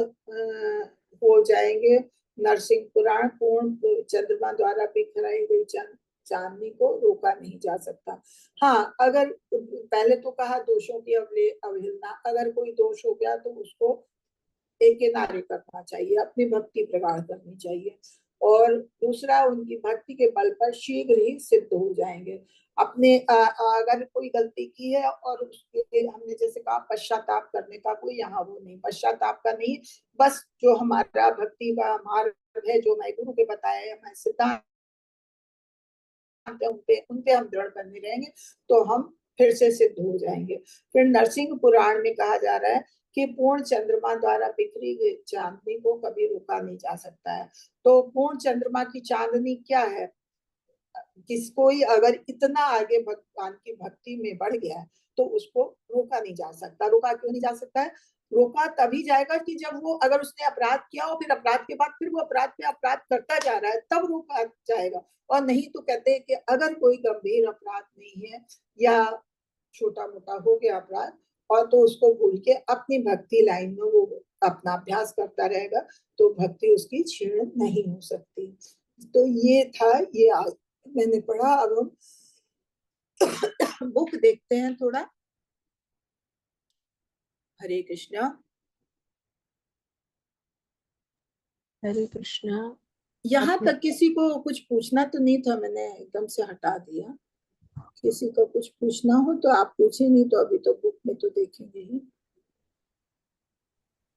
हो जाएंगे। नरसिंह पुराण, पूर्ण चंद्रमा द्वारा बिखराई हुई चांदनी को रोका नहीं जा सकता। हाँ, अगर पहले तो कहा दोषों की अवहेलना, अगर कोई दोष हो गया तो उसको एक किनारे करना चाहिए, अपनी भक्ति प्रगाढ़ करनी चाहिए। और दूसरा, उनकी भक्ति के बल पर शीघ्र ही सिद्ध हो जाएंगे। अपने अगर कोई गलती की है और उसके हमने जैसे कहा पश्चाताप करने का कोई यहाँ वो नहीं, पश्चाताप का नहीं, बस जो हमारा भक्ति का मार्ग है, जो मैं गुरु के बताए हमारे सिद्धांत उनपे हम दृढ़ बने रहेंगे तो हम फिर से सिद्ध हो जाएंगे। फिर नरसिंह पुराण में कहा जा रहा है कि पूर्ण चंद्रमा द्वारा बिखरी हुई चांदनी को कभी रोका नहीं जा सकता है। तो पूर्ण चंद्रमा की चांदनी क्या है? कोई अगर इतना आगे भगवान की भक्ति में बढ़ गया है तो उसको रोका नहीं जा सकता। रोका क्यों नहीं जा सकता है? रोका तभी जाएगा कि जब वो, अगर उसने अपराध किया और फिर अपराध के बाद फिर वो अपराध पे अपराध करता जा रहा है, तब रोका जाएगा। और नहीं तो कहते हैं कि अगर कोई गंभीर अपराध नहीं है या छोटा मोटा हो गया अपराध, और तो उसको भूल के अपनी भक्ति लाइन में वो अपना अभ्यास करता रहेगा तो भक्ति उसकी क्षीण नहीं हो सकती। तो ये था, ये आज मैंने पढ़ा। अब हम बुक देखते हैं थोड़ा। हरे कृष्णा। हरे कृष्णा। यहाँ तक किसी को कुछ पूछना तो नहीं था, मैंने एकदम से हटा दिया। किसी को कुछ पूछना हो तो आप पूछे, नहीं तो अभी तो बुक में तो देखेंगे ही।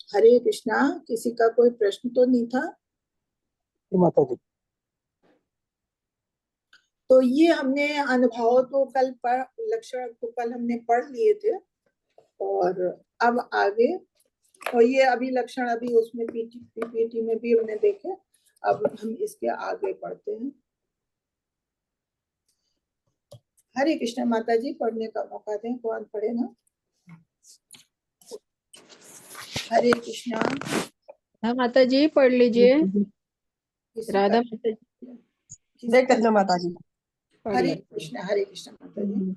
हरे कृष्णा। किसी का कोई प्रश्न तो नहीं था? माता जी। तो ये हमने अनुभव तो कल लक्षण तो कल हमने पढ़ लिए थे, और अब आगे, और ये अभी लक्षण अभी उसमें पीपीटी में भी हमने देखे। अब हम इसके आगे पढ़ते हैं। हरे कृष्ण। माता जी पढ़ने का मौका दें, कौन पढ़े ना? हरे कृष्णा। हाँ माता जी पढ़ लीजिए। राधा राधा माता जी हरे कृष्ण माता जी। पढ़ हरे लीजिए। कृष्ण। हरे कृष्ण माता जी।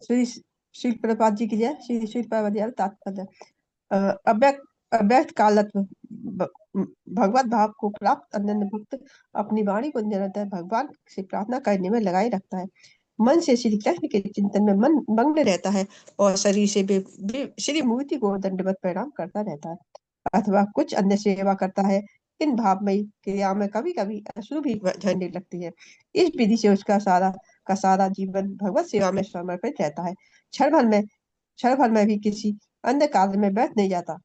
श्री श्री प्रभुपाद जी की जय। श्री श्री प्रभुपाद तात्पर्य। अव्यक्त कालत्व भगवत भाव को प्राप्त अनन्य भक्त अपनी वाणी को निरंतर भगवान से प्रार्थना करने में लगाए रखता है। मन से श्री कृष्ण के चिंतन में मन मग्न रहता है और शरीर से श्री मूर्ति को दंडवत प्रणाम करता रहता है अथवा कुछ अन्य सेवा करता है। इन भावमयी क्रिया में कभी कभी अश्रु भी झरने लगती है। इस विधि से उसका सारा जीवन भगवत सेवा में समर्पित रहता है। क्षण भर में भी किसी अन्य कार्य में व्यर्थ नहीं जाता। हाँ,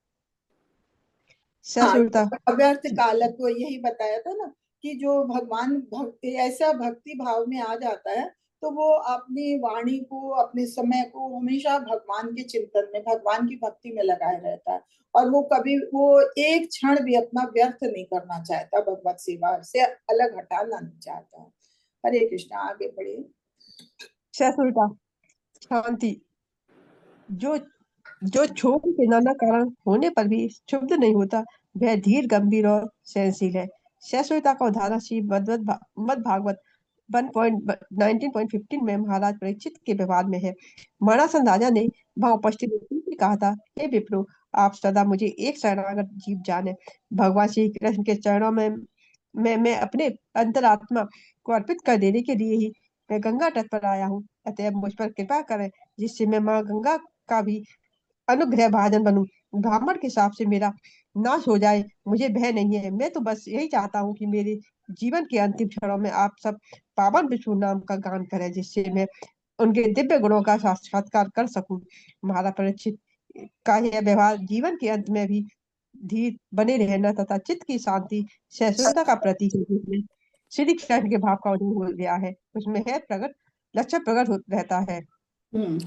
ससुरता अव्यर्थ कालत्व यही बताया था ना, कि जो भगवान भक्ति ऐसा भक्ति भाव में आ जाता है तो वो अपनी वाणी को, अपने समय को हमेशा भगवान के चिंतन में, भगवान की भक्ति में लगाए रहता है, और वो कभी वो एक क्षण भी अपना व्यर्थ नहीं करना चाहता, भगवत सेवा से अलग हटाना नहीं चाहता है। हरे कृष्णा, आगे बढ़िए। सहिष्णुता, शांति, जो जो क्षोभ के नाना कारण होने पर भी क्षुब्ध नहीं होता, वह धीर, गंभीर और सहनशील है। सहिष्णुता का उदाहरण श्री मद् भागवत 19.15 में महाराज परीक्षित के व्यवहार में है। मरासन राजा ने वहां उपस्थित व्यक्ति से कहा था, हे विप्रो, आप सदा मुझे एक शरणागत जीव जाने। भगवान श्री कृष्ण के चरणों में मैं अपने अंतरात्मा को अर्पित कर देने के लिए ही मैं गंगा तट पर आया हूँ। अतः मुझ पर कृपा करें, जिससे मैं माँ गंगा का भी अनुग्रह भाजन बनूं, ब्राह्मण के हिसाब से मेरा नाश हो जाए। मुझे भय नहीं है, मैं तो बस यही चाहता हूँ कि मेरे जीवन के अंतिम क्षणों में आप सब पावन विष्णु नाम का गान करें, जिससे मैं उनके दिव्य गुणों का साक्षात्कार कर सकूं। महाराज परीक्षित का यह व्यवहार जीवन के अंत में भी धीर बने रहना तथा चित्त की शांति, सहिष्णुता का प्रतीक है, जिसमें श्री कृष्ण के भाव का उदय हो गया है, उसमें है प्रगट लक्षण प्रकट रहता है।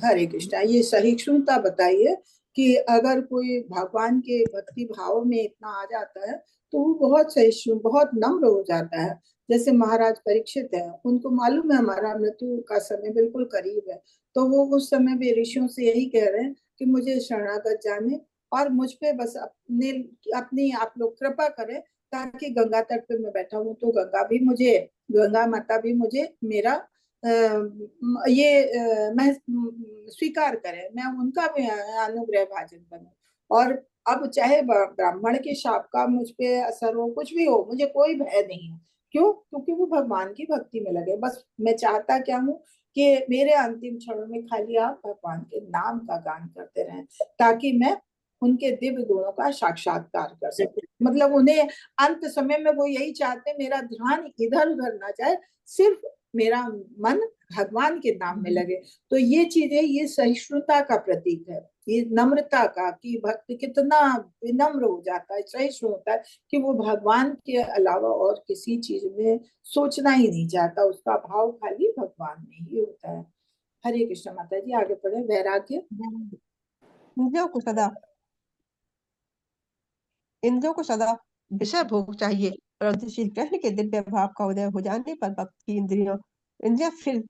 हरे कृष्णा। ये सहिष्णुता बताइए कि अगर कोई भगवान के भक्ति भाव में इतना आ जाता है तो वो बहुत सहिष्णु, बहुत नम्र हो जाता है। जैसे महाराज परीक्षित है, उनको मालूम है हमारा मृत्यु का समय बिल्कुल करीब है, तो वो उस समय भी ऋषियों से यही कह रहे हैं कि मुझे शरणागत जाने और मुझ पे बस अपनी आप लोग कृपा करें, ताकि गंगा तट पे मैं बैठा हूँ तो गंगा माता भी मुझे मेरा मैं स्वीकार करें, मैं उनका भी अनुग्रह भाजन बनूं। और अब चाहे ब्राह्मण के शाप का मुझ पे असर हो, कुछ भी हो, मुझे कोई भय नहीं है। क्यों? क्योंकि वो भगवान की भक्ति में लगे। बस मैं चाहता क्या हूँ कि मेरे अंतिम क्षणों में खाली आप भगवान के नाम का गान करते रहें, ताकि मैं उनके दिव्य गुणों का साक्षात्कार कर सकूं। मतलब उन्हें अंत समय में वो यही चाहते, मेरा ध्यान इधर उधर ना जाए, सिर्फ मेरा मन भगवान के नाम में लगे। तो ये चीजें, ये सहिष्णुता का प्रतीक है, ये नम्रता का, कि भक्त कितना विनम्र हो जाता है, सहिष्णु होता है, कि वो भगवान के अलावा और किसी चीज में सोचना ही नहीं चाहता, उसका भाव खाली भगवान में ही होता है। हरे कृष्ण माता जी, आगे पढ़े। वैराग्य, इंद्रियों को सदा इंद्रियों को सदा विषय भोग चाहिए, परंतु श्री कृष्ण के दिव्य भाव का उदय हो जाने पर भक्त की इंद्रियां फिर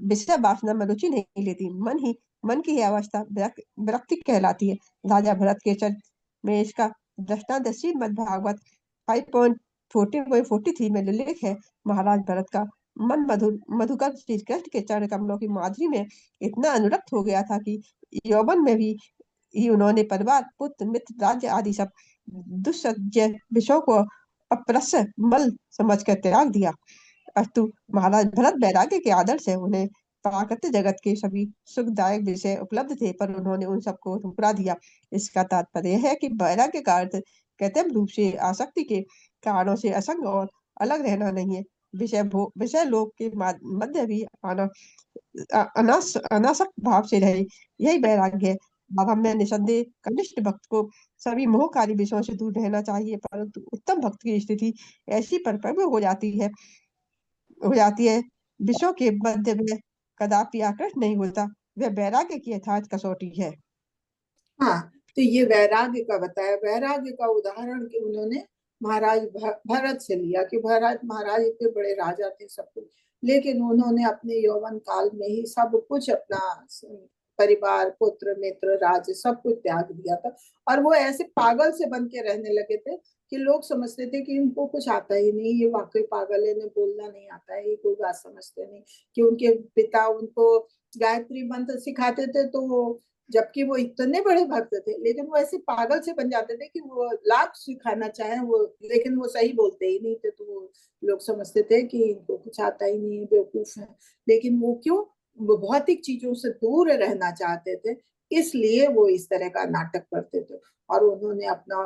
विषय वासना में रुचि नहीं लेती। मन की यह अवस्था विरक्ति कहलाती है। राजा भरत के चरित्र में इसका दृष्टांत श्रीमद् भागवत 5.14.43 में उल्लेख है। महाराज भरत का मन मधुकर श्री कृष्ण के चरण कमलों की माधुरी में इतना अनुरक्त हो गया था कि यौवन में भी ही उन्होंने परिवार, पुत्र, मित्र, राज्य आदि सब दुस्सह्य विषयों को अप्रस मल समझकर त्याग दिया। अस्तु महाराज भरत वैराग्य के आदर्श है। उन्हें प्राकृतिक जगत के सभी सुखदायक विषय उपलब्ध थे, पर उन्होंने उन सबको ठुकरा दिया। इसका तात्पर्य यह है कि वैराग्य का अर्थ कृत्रिम रूप से आसक्ति के कारणों से असंग और अलग रहना नहीं है। विषय लोक के मध्य भी अनासक्त भाव से रहे, यही वैराग्य है। बाबा में निसंदेह कनिष्ठ भक्त को सभी मोहकारी विषयों से दूर रहना चाहिए, परंतु उत्तम भक्त की स्थिति ऐसी परिपक्व हो जाती है विषयों के मध्य में कदापि आकृष्ट नहीं होता। वह वैराग्य की यथार्थ कसौटी है। हाँ, तो ये वैराग्य का बताया। वैराग्य का उदाहरण कि उन्होंने महाराज भरत से लिया, कि भरत महाराज इतने बड़े राजा थे सब कुछ, लेकिन उन्होंने अपने यौवन काल में ही सब कुछ, अपना परिवार, पुत्र, मित्र, राज्य, सब कुछ त्याग दिया था। और वो ऐसे पागल से बन के रहने लगे थे कि लोग समझते थे कि इनको कुछ आता ही नहीं, ये वाकई पागल है, इन्हें बोलना नहीं आता है, ये कोई बात समझते नहीं। कि उनके पिता उनको गायत्री मंत्र सिखाते थे, तो वो, जबकि वो इतने बड़े भक्त थे, लेकिन वो ऐसे पागल से बन जाते थे कि वो लाख सिखाना चाहे वो, लेकिन वो सही बोलते ही नहीं थे। तो वो लोग समझते थे कि इनको कुछ आता ही नहीं है, बेवकूफ है। लेकिन वो क्यों? वो भौतिक चीजों से दूर रहना चाहते थे, इसलिए वो इस तरह का नाटक करते थे। और उन्होंने अपना,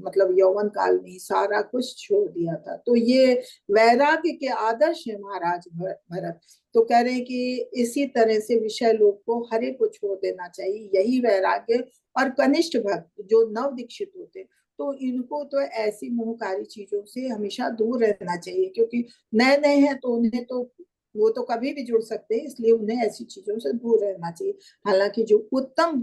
मतलब यौवन काल में ही सारा कुछ छोड़ दिया था। तो ये वैराग्य के आदर्श है महाराज भरत। तो कह रहे हैं कि इसी तरह से विषय लोग को हरे को छोड़ देना चाहिए, यही वैराग्य। और कनिष्ठ भक्त जो नव दीक्षित होते, तो इनको तो ऐसी मोहकारी चीजों से हमेशा दूर रहना चाहिए, क्योंकि नए नए हैं तो उन्हें तो, वो तो कभी भी जुड़ सकते हैं, इसलिए उन्हें ऐसी चीजों से दूर रहना चाहिए। हालांकि जो उत्तम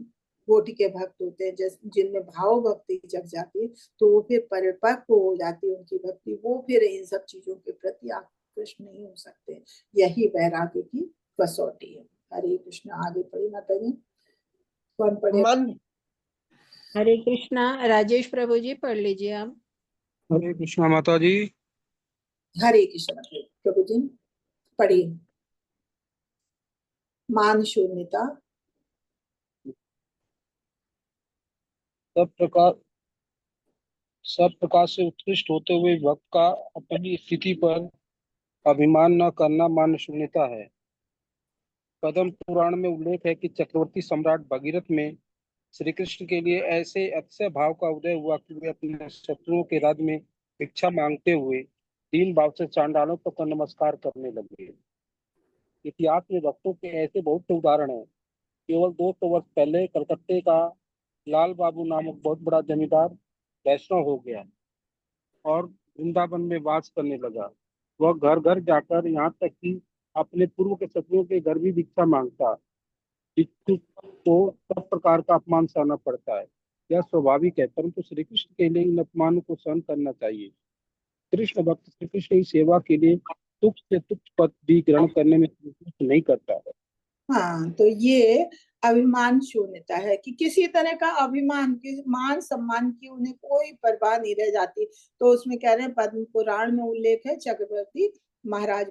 कोटि के भक्त होते हैं, जिनमें भाव भक्ति जग जाती है, तो वो फिर परिपक्व हो जाती है उनकी भक्ति, वो फिर इन सब चीजों के प्रति कृष्ण नहीं हो सकते। यही वैराग्य की कसौटी है। हरे कृष्ण। आगे पढ़ी माता जी, कौन पढ़े? मन हरे कृष्णा। राजेश प्रभु जी पढ़ लीजिए आप। हरे कृष्णा माता जी। हरे कृष्ण प्रभु जी पढ़िए। मान शून्यता। सब प्रकार से उत्कृष्ट होते हुए भक्त का अपनी स्थिति पर अभिमान न करना मान शून्यता है। पद्म पुराण में उल्लेख है कि चक्रवर्ती सम्राट भगीरथ में श्री कृष्ण के लिए ऐसे अतिशय भाव का उदय हुआ कि वे अपने शत्रुओं के राज्य में भिक्षा मांगते हुए दीन भाव से चांडालों तक नमस्कार करने लगे। इतिहास में भक्तों के ऐसे बहुत से उदाहरण हैं। केवल 200 वर्ष पहले कलकत्ते का लाल बाबू नामक बहुत बड़ा जमींदार वैष्णव हो गया और वृंदावन में वास करने लगा। वह घर घर जाकर यहाँ तक कि अपने पूर्व के शत्रुओं के घर भी भिक्षा मांगता। भिक्षुक को सब प्रकार का अपमान सहना पड़ता है, यह स्वाभाविक है, परंतु श्री कृष्ण के लिए इन अपमानों को सहन करना चाहिए। कृष्ण भक्त श्री कृष्ण की सेवा के लिए तुच्छ से तुच्छ पद भी ग्रहण करने में संकोच नहीं करता है। हाँ, तो ये अभिमान शून्यता है कि किसी तरह का अभिमान, की मान सम्मान की उन्हें कोई परवाह नहीं रह जाती। तो उसमें कह रहे हैं, पद्म पुराण में उल्लेख है चक्रवर्ती महाराज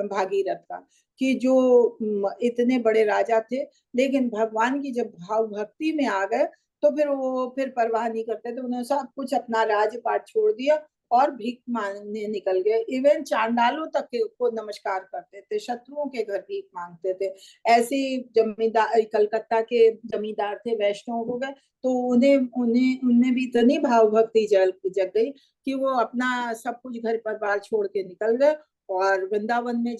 भागीरथ का, कि जो इतने बड़े राजा थे, लेकिन भगवान की जब भाव भक्ति में आ गए तो फिर वो फिर परवाह नहीं करते थे। उन्होंने सब कुछ अपना राजपाट छोड़ दिया और भीख मांगने निकल गए। इवन चांडालों तक को नमस्कार करते थे, शत्रुओं के घर भीख मांगते थे। ऐसे जमींदार, कलकत्ता के जमींदार थे, वैष्णव हो गए, तो उन्हें उन्हें उनमें भी इतनी भाव भक्ति जग गई कि वो अपना सब कुछ घर परिवार छोड़ के निकल गए और वृंदावन में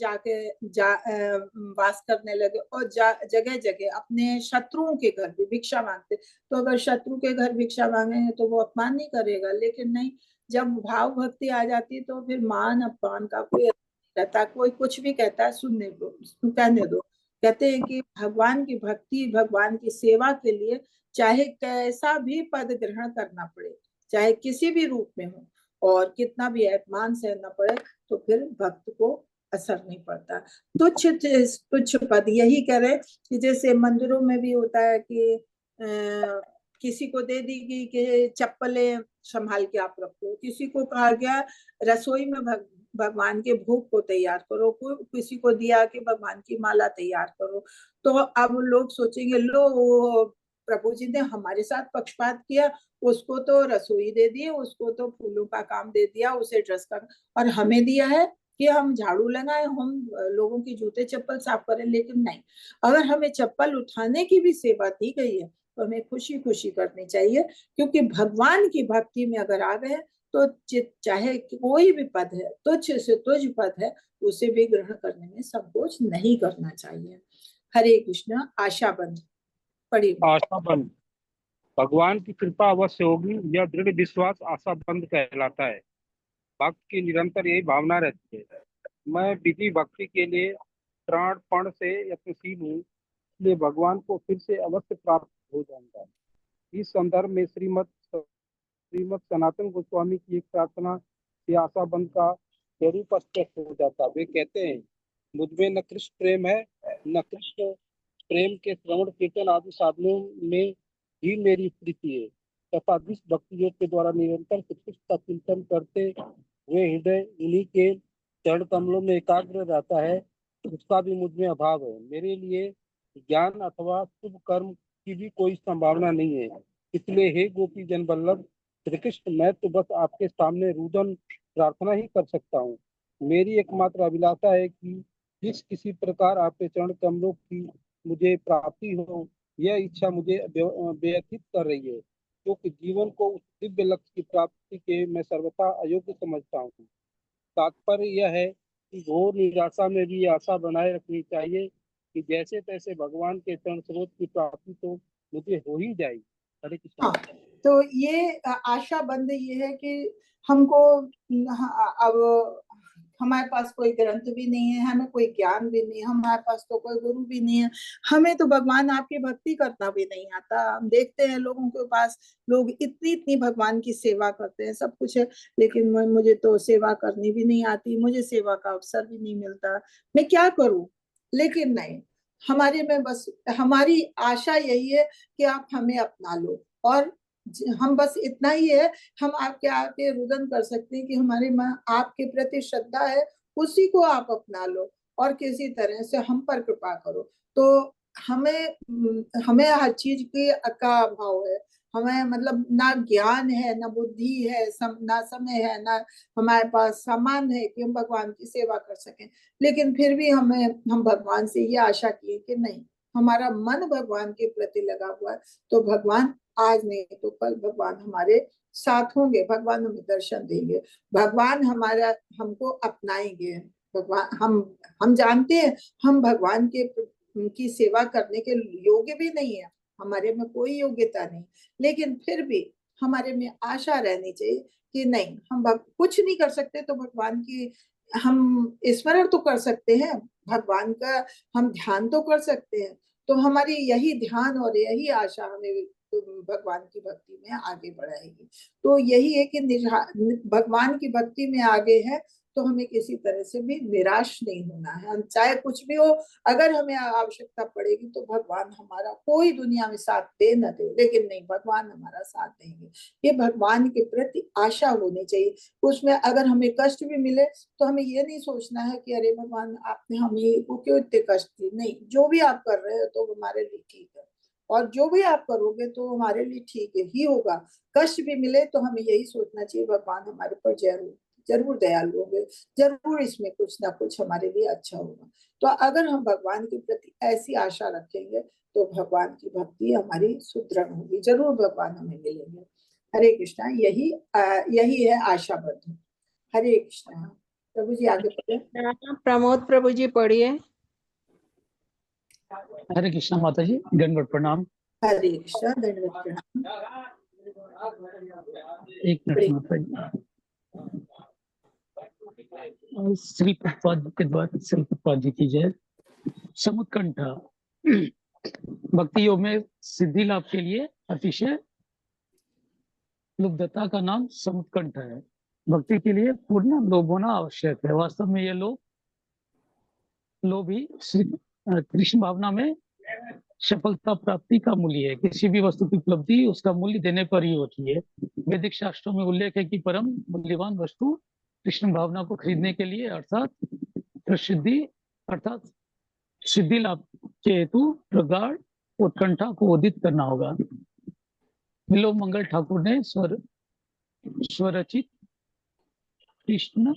वास करने लगे और जगह जगह अपने शत्रुओं के घर भी भिक्षा मांगते। तो अगर शत्रु के घर भिक्षा मांगेंगे तो वो अपमान नहीं करेगा, लेकिन नहीं, जब भाव भक्ति आ जाती है तो फिर मान अपमान का कोई रहता, कोई कुछ भी कहता है सुनने दो, कहने दो। कहते हैं कि भगवान की भक्ति, भगवान की सेवा के लिए चाहे कैसा भी पद ग्रहण करना पड़े, चाहे किसी भी रूप में हो, और कितना भी अपमान सहना पड़े, तो फिर भक्त को असर नहीं पड़ता। तुच्छ तुच्छ पद, यही कह रहे कि जैसे मंदिरों में भी होता है कि किसी को दे दी गई कि चप्पलें संभाल के आप रखो, किसी को कहा गया रसोई में भगवान के भोग को तैयार करो, किसी को दिया कि भगवान की माला तैयार करो। तो अब लोग सोचेंगे, लो प्रभु जी ने हमारे साथ पक्षपात किया, उसको तो रसोई दे दी, उसको तो फूलों का काम दे दिया, उसे ड्रेस का, और हमें दिया है कि हम झाड़ू लगाएं, हम लोगों की जूते चप्पल साफ करें। लेकिन नहीं, अगर हमें चप्पल उठाने की भी सेवा दी गई है तो हमें खुशी खुशी करनी चाहिए, क्योंकि भगवान की भक्ति में अगर आ गए तो चाहे कोई भी पद है, तुच्छ से तुच्छ पद है, उसे भी ग्रहण करने में संकोच नहीं करना चाहिए। हरे कृष्ण। आशाबंध पढ़िए। आशाबंध। भगवान की कृपा अवश्य होगी, यह दृढ़ विश्वास आशाबंध कहलाता है। भक्त की निरंतर यही भावना रहती है, मैं विधि भक्ति के लिए प्राणपण से यत्नशील हूँ, इसलिए भगवान को फिर से अवश्य प्राप्त हो जाऊंगा। इस संदर्भ में श्रीमद सनातन गोस्वामी की एक प्रार्थना से आशाबंध का स्वरूप स्पष्ट हो जाता। वे कहते हैं, मुझमें न कृष्ण प्रेम है, न कृष्ण प्रेम के श्रवण कीर्तन आदि साधनों में ही मेरी स्थिति है, तथा जिस भक्ति योग के द्वारा निरंतर श्री कृष्ण का चिंतन करते हुए हृदय उन्हीं के चरण कमलों में एकाग्र रहता है, उसका भी मुझ में अभाव है। मेरे लिए ज्ञान अथवा शुभ कर्म की भी कोई संभावना नहीं है। इसलिए हे गोपी जन वल्लभ श्री कृष्ण, मैं तो बस आपके सामने रुदन प्रार्थना ही कर सकता हूँ। मेरी एकमात्र अभिलाषा है कि जिस किसी प्रकार आपके चरण कमलों की मुझे प्राप्ति हो, यह इच्छा मुझे व्यथित कर रही है, क्योंकि जीवन को उस दिव्य लक्ष्य की प्राप्ति के मैं सर्वथा अयोग्य समझता हूँ। तात्पर्य यह है कि घोर निराशा में भी आशा बनाए रखनी चाहिए कि जैसे तैसे भगवान के चरण स्रोत की प्राप्ति तो मुझे हो ही जाएगी। हरे कृष्ण। हाँ, तो ये आशा बंद ये है कि हमको अब हमारे पास कोई ग्रंथ भी नहीं है, हमें कोई ज्ञान भी नहीं है, हमारे पास तो कोई गुरु भी नहीं है, हमें तो भगवान आपकी भक्ति करना भी नहीं आता। हम देखते हैं लोगों के पास, लोग इतनी इतनी भगवान की सेवा करते हैं, सब कुछ है, लेकिन मुझे तो सेवा करनी भी नहीं आती, मुझे सेवा का अवसर भी नहीं मिलता, मैं क्या करूं। लेकिन नहीं, हमारे में बस हमारी आशा यही है कि आप हमें अपना लो, और हम बस इतना ही है, हम आपके आके रुदन कर सकते हैं कि हमारे में आपके प्रति श्रद्धा है, उसी को आप अपना लो और किसी तरह से हम पर कृपा करो। तो हमें हर चीज की का अभाव है, हमें मतलब ना ज्ञान है, ना बुद्धि है, ना समय है, ना हमारे पास सामान है कि हम भगवान की सेवा कर सकें। लेकिन फिर भी हम भगवान से ये आशा किए कि नहीं, हमारा मन भगवान के प्रति लगा हुआ है, तो भगवान आज नहीं तो कल भगवान हमारे साथ होंगे, भगवान हमें दर्शन देंगे, भगवान हमारा हमको अपनाएंगे। भगवान हम जानते हैं हम भगवान की सेवा करने के योग्य भी नहीं है, हमारे में कोई योग्यता नहीं, लेकिन फिर भी हमारे में आशा रहनी चाहिए कि नहीं, हम कुछ नहीं कर सकते तो भगवान की हम स्मरण तो कर सकते हैं, भगवान का हम ध्यान तो कर सकते हैं। तो हमारी यही ध्यान और यही आशा हमें भगवान की भक्ति में आगे बढ़ाएगी। तो यही है कि भगवान की भक्ति में आगे है तो हमें किसी तरह से भी निराश नहीं होना है, हम चाहे कुछ भी हो, अगर हमें आवश्यकता पड़ेगी तो भगवान हमारा, कोई दुनिया में साथ दे न दे, लेकिन नहीं, भगवान हमारा साथ देंगे। ये भगवान के प्रति आशा होनी चाहिए। उसमें अगर हमें कष्ट भी मिले तो हमें ये नहीं सोचना है कि अरे भगवान आपने हमें को क्यों इतने कष्ट दिए, नहीं, जो भी आप कर रहे हो तो हमारे लिए ठीक है, और जो भी आप करोगे तो हमारे लिए ठीक ही होगा। कष्ट भी मिले तो हमें यही सोचना चाहिए भगवान हमारे पर जरूर दयालु होंगे, जरूर इसमें कुछ ना कुछ हमारे लिए अच्छा होगा। तो अगर हम भगवान के प्रति ऐसी आशा रखेंगे तो भगवान की भक्ति हमारी सुदृढ़ होगी, जरूर भगवान हमें मिलेंगे। हरे कृष्णा, यही है आशाबद्ध। हरे कृष्णा। प्रभु जी आगे पढ़े। प्रमोद प्रभु जी पढ़िए। हरे कृष्णा माता जी, दंडवत प्रणाम। हरे कृष्णा, दंडवत प्रणाम। एक मिनट माता जी। श्री प्रभुपाद के द्वारा श्री प्रभुपाद जी की जय। समुत्कंठा भक्ति योग में सिद्धि लाभ के लिए अतिशय लुब्धता का नाम समुत्कंठा है। भक्ति के लिए पूर्ण लोभ होना आवश्यक है। वास्तव में ये लोभ ही कृष्ण भावना में सफलता प्राप्ति का मूल्य है। किसी भी वस्तु की उपलब्धि उसका मूल्य देने पर ही होती है। वैदिक शास्त्रों में उल्लेख है कि परम मूल्यवान वस्तु कृष्ण भावना को खरीदने के लिए अर्थात सिद्धि लाभ के हेतु प्रगाढ़ उत्कंठा को उदित करना होगा। विलोम मंगल ठाकुर ने स्वरचित कृष्ण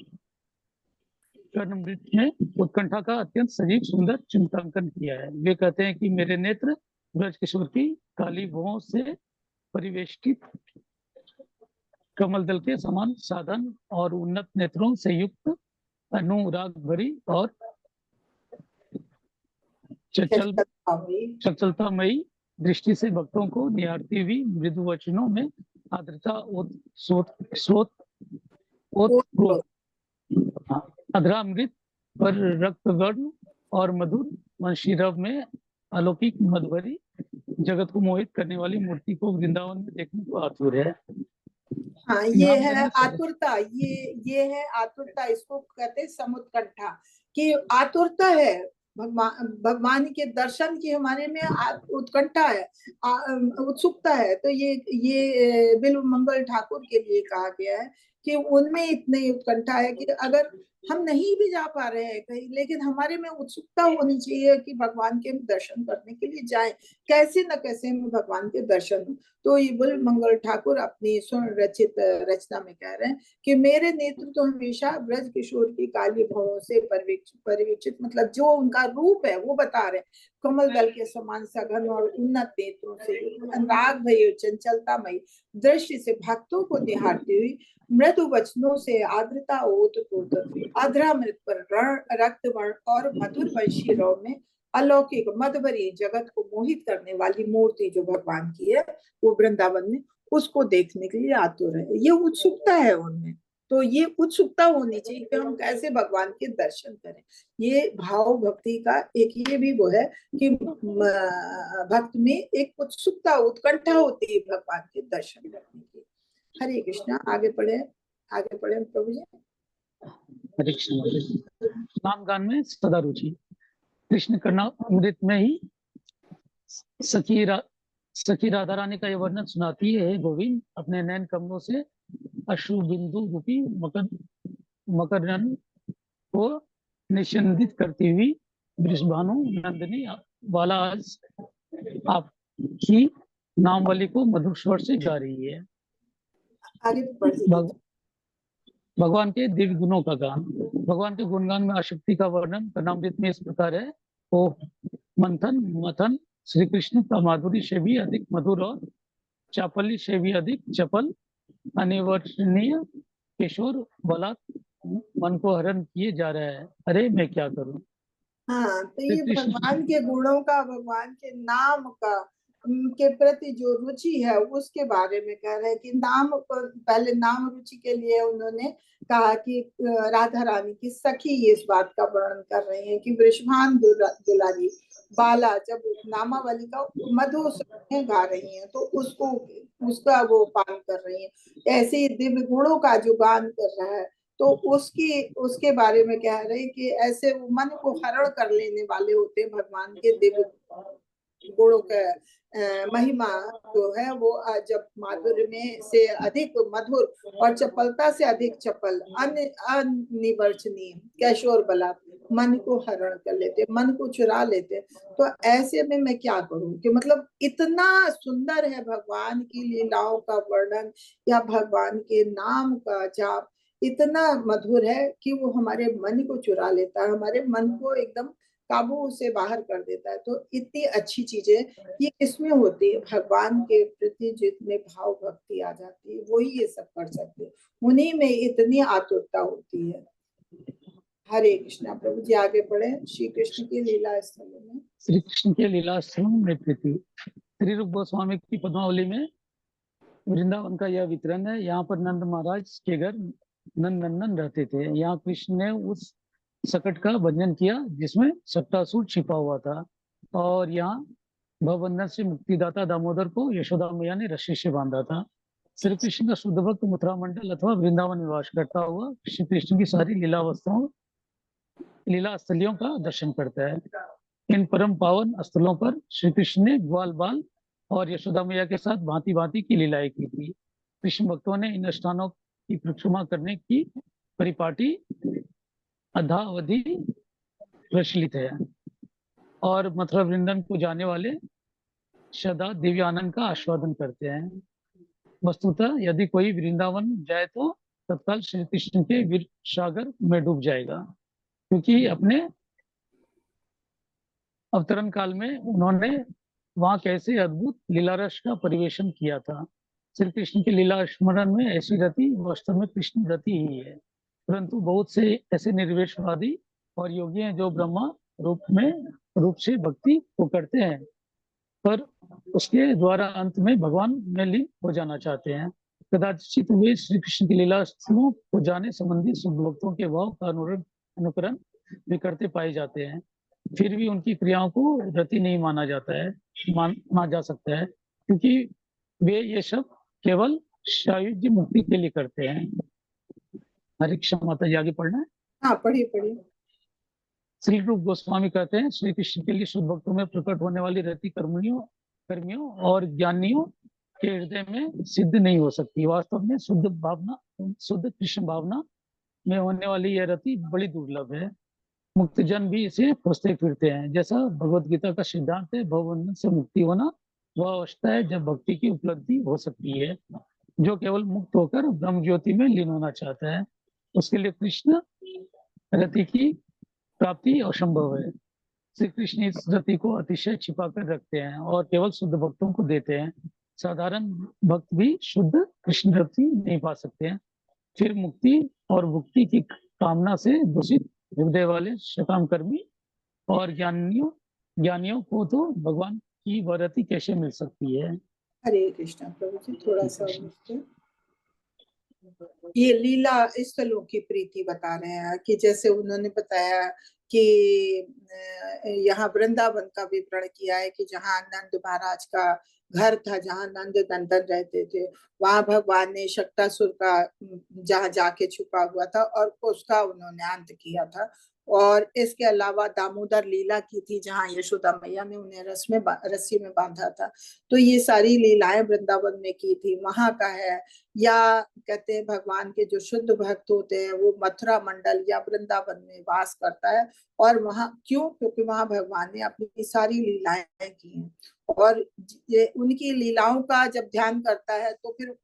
कर्णमृत में उत्कंठा का अत्यंत सजीव सुंदर चिंतांकन किया है। वे कहते हैं कि मेरे नेत्र ब्रज किशोर की काली भुवों से परिवेष्टित कमल दल के समान साधन और उन्नत नेत्रों से युक्त अनुराग भरी और चंचलतामयी दृष्टि से भक्तों को निहारती हुई मृदु वचनों में आर्द्रता अधरामृत पर रक्त वर्ण और मधुर वंशीरव में अलौकिक मधुरी जगत को मोहित करने वाली मूर्ति को वृंदावन में देखने को आतुर है। हाँ, ये है आतुरता, ये है आतुरता, इसको कहते हैं समुत्कंठा, कि आतुरता है भगवान के दर्शन की, हमारे में उत्कंठा है, उत्सुकता है। तो ये बिल्व मंगल ठाकुर के लिए कहा गया है कि उनमें इतनी उत्कंठा है कि अगर हम नहीं भी जा पा रहे हैं कहीं, लेकिन हमारे में उत्सुकता होनी चाहिए कि भगवान के दर्शन करने के लिए जाएं, कैसे न कैसे में भगवान के दर्शन हो। तो ये बिल्व मंगल ठाकुर अपनी रचित रचना में कह रहे हैं कि मेरे नेत्र तो हमेशा ब्रज किशोर की काली भवों से परिवीक्षित, मतलब जो उनका रूप है वो बता रहे हैं, कमल दल के समान सघन और उन्नत नेत्रों से अनुराग भई चंचलतामयी दृष्टि से भक्तों को निहारती हुई मृदु वचनों से आर्द्रता ओत अधरामृत पर रक्त वर्ण और मधुर वंशी रव में अलौकिक मधुरी जगत को मोहित करने वाली मूर्ति जो भगवान की है वो वृंदावन में, उसको देखने के लिए आतुर है। ये उत्सुकता है उनमें, तो ये उत्सुकता होनी चाहिए कि हम कैसे भगवान के दर्शन करें। ये भाव भक्ति का एक ये भी वो है कि भक्त में एक उत्सुकता उत्कंठा होती है भगवान के दर्शन करने की। हरे कृष्णा। आगे पढ़े प्रभु जी। हरे कृष्ण। नाम गान में सदा रुचि। कृष्ण करना अमृत में ही सखी राधा रानी का ये वर्णन सुनाती है। गोविंद अपने नैन कमलों से अश्रु बिंदु रूपी मकरन को निस्यंदित करती हुई वृषभानु नंदिनी वाला आज आपकी नामवली को मधुर स्वर से गा रही है। आगे पढ़ दीजिए। भगवान के दिव्य गुणों का गान। भगवान के गुणगान में आसक्ति का वर्णन कर्णामृत में इस प्रकार है। ओ मथन श्री कृष्ण का माधुरी से भी अधिक मधुर और चापली से भी अधिक चपल अनिवर्णनीय किशोर बलात् मन को हरण किए जा रहा है। अरे मैं क्या करूं। हाँ, तो ये भगवान के गुणों का, भगवान के नाम का के प्रति जो रुचि है उसके बारे में कह रहे हैं कि नाम, पहले नाम रुचि के लिए उन्होंने कहा कि राधा रानी की सखी इस बात का वर्णन कर रही है कि वृषभान दुलारी बाला जब नामावली का मधु गा रही हैं तो उसका वो पान कर रही हैं। ऐसे दिव्य गुणों का जो गान कर रहा है तो उसके बारे में कह रहे हैं कि ऐसे वो मन को हरण कर लेने वाले होते हैं भगवान के दिव्य गुणों का महिमा जो है वो जब माधुर्य में से अधिक मधुर और चपलता से अधिक चपल अनिवर्चनीय कैशोर बला मन को हरण कर लेते, मन को चुरा लेते। तो ऐसे में मैं क्या करूं कि मतलब इतना सुंदर है भगवान की लीलाओं का वर्णन या भगवान के नाम का जाप इतना मधुर है कि वो हमारे मन को चुरा लेता है, हमारे मन को एकदम काबू से बाहर कर देता है। तो इतनी अच्छी चीजें ये किसमें होती है, भगवान के प्रति जितने भाव भक्ति आ जाती है वही ये सब कर सकते हैं, उन्हीं में इतनी आतुरता होती है। हरे कृष्णा। प्रभु जी आगे पढ़े। श्री कृष्ण की लीला स्थलों में, श्री कृष्ण के लीला स्थलों में प्रीति। श्री रूप गोस्वामी की पद्मावली में वृंदावन का यह वितरण है। यहाँ पर नंद महाराज के घर नंद नंदन रहते थे। यहाँ कृष्ण ने उस सकट का भंजन किया जिसमें सट्टासुर छिपा हुआ था, और यहाँ भवबंधन से मुक्तिदाता दामोदर को यशोदा मैया ने रस्सी से बांधा था। श्री कृष्ण का शुद्ध भक्त मथुरा मंडल अथवा वृंदावन निवास करता हुआ श्री कृष्ण की सारी लीला स्थलियों का दर्शन करता है। इन परम पावन स्थलों पर श्री कृष्ण ने ग्वाल बाल और यशोदा मैया के साथ भांति भांति की लीलाएं की थी। कृष्ण भक्तों ने इन स्थानों की परिक्रमा करने की परिपाटी अधावधि प्रचलित है, और मथुरा वृंदावन को जाने वाले सदा दिव्य आनंद का आस्वादन करते हैं। वस्तुतः यदि कोई वृंदावन जाए तो तत्काल श्री कृष्ण के वीर सागर में डूब जाएगा, क्योंकि अपने अवतरण काल में उन्होंने वहां कैसे अद्भुत लीला रस का परिवेशन किया था। श्री कृष्ण के लीला स्मरण में ऐसी रति वास्तव में कृष्ण रति ही है, परंतु बहुत से ऐसे निर्वेशवादी और योगी हैं जो ब्रह्मा रूप से भक्ति को करते हैं, पर उसके द्वारा अंत में भगवान में लीन हो जाना चाहते हैं। कदाचित वे श्री कृष्ण की लीला स्थलों को जाने संबंधी शुद्ध भक्तों के भाव का अनुकरण भी करते पाए जाते हैं, फिर भी उनकी क्रियाओं को रति नहीं माना जा सकता है, क्योंकि वे ये सब केवल सायुज्य मुक्ति के लिए करते हैं। हरे कृष्ण। माता जी आगे पढ़ना है। हाँ पढ़िए। श्री रूप गोस्वामी कहते हैं, श्री कृष्ण के लिए शुद्ध भक्तों में प्रकट होने वाली रति कर्मियों और ज्ञानियों के हृदय में सिद्ध नहीं हो सकती। वास्तव में शुद्ध कृष्ण भावना में होने वाली यह रति बड़ी दुर्लभ है। मुक्त जन भी इसे खोजते फिरते हैं। जैसा भगवत गीता का सिद्धांत है, भवबंधन से मुक्ति होना वह अवस्था है जब भक्ति की उपलब्धि हो सकती है। जो केवल मुक्त होकर ब्रह्म ज्योति में लीन होना चाहता है, उसके लिए कृष्ण रति की प्राप्ति असंभव है। श्री कृष्ण इस रति को अतिशय छिपा कर रखते हैं और केवल शुद्ध भक्तों को देते हैं। साधारण भक्त भी शुद्ध कृष्ण रति नहीं पा सकते हैं। फिर मुक्ति और भुक्ति की कामना से दूषित हृदय वाले सकाम कर्मी और ज्ञानियों को तो भगवान की वरति कैसे मिल सकती है। हरे कृष्णा। प्रभु जी थोड़ा सा ये लीला स्थलों की प्रीति बता रहे हैं कि जैसे उन्होंने बताया कि यहाँ वृंदावन का विवरण किया है कि जहाँ नंद महाराज का घर था, जहाँ नंद नंदन रहते थे, वहां भगवान ने शक्तासुर का जहाँ जाके छुपा हुआ था और उसका उन्होंने अंत किया था। और इसके अलावा दामोदर लीला की थी जहाँ यशोदा मैया ने उन्हें रस्सी में बांधा था। तो ये सारी लीलाएं वृंदावन में की थी, वहां का है। या कहते हैं भगवान के जो शुद्ध भक्त होते हैं वो मथुरा मंडल या वृंदावन में वास करता है। और वहां क्यों? क्योंकि वहां भगवान ने अपनी सारी लीलाएं की हैं। और ये उनकी लीलाओं का जब ध्यान करता है तो फिर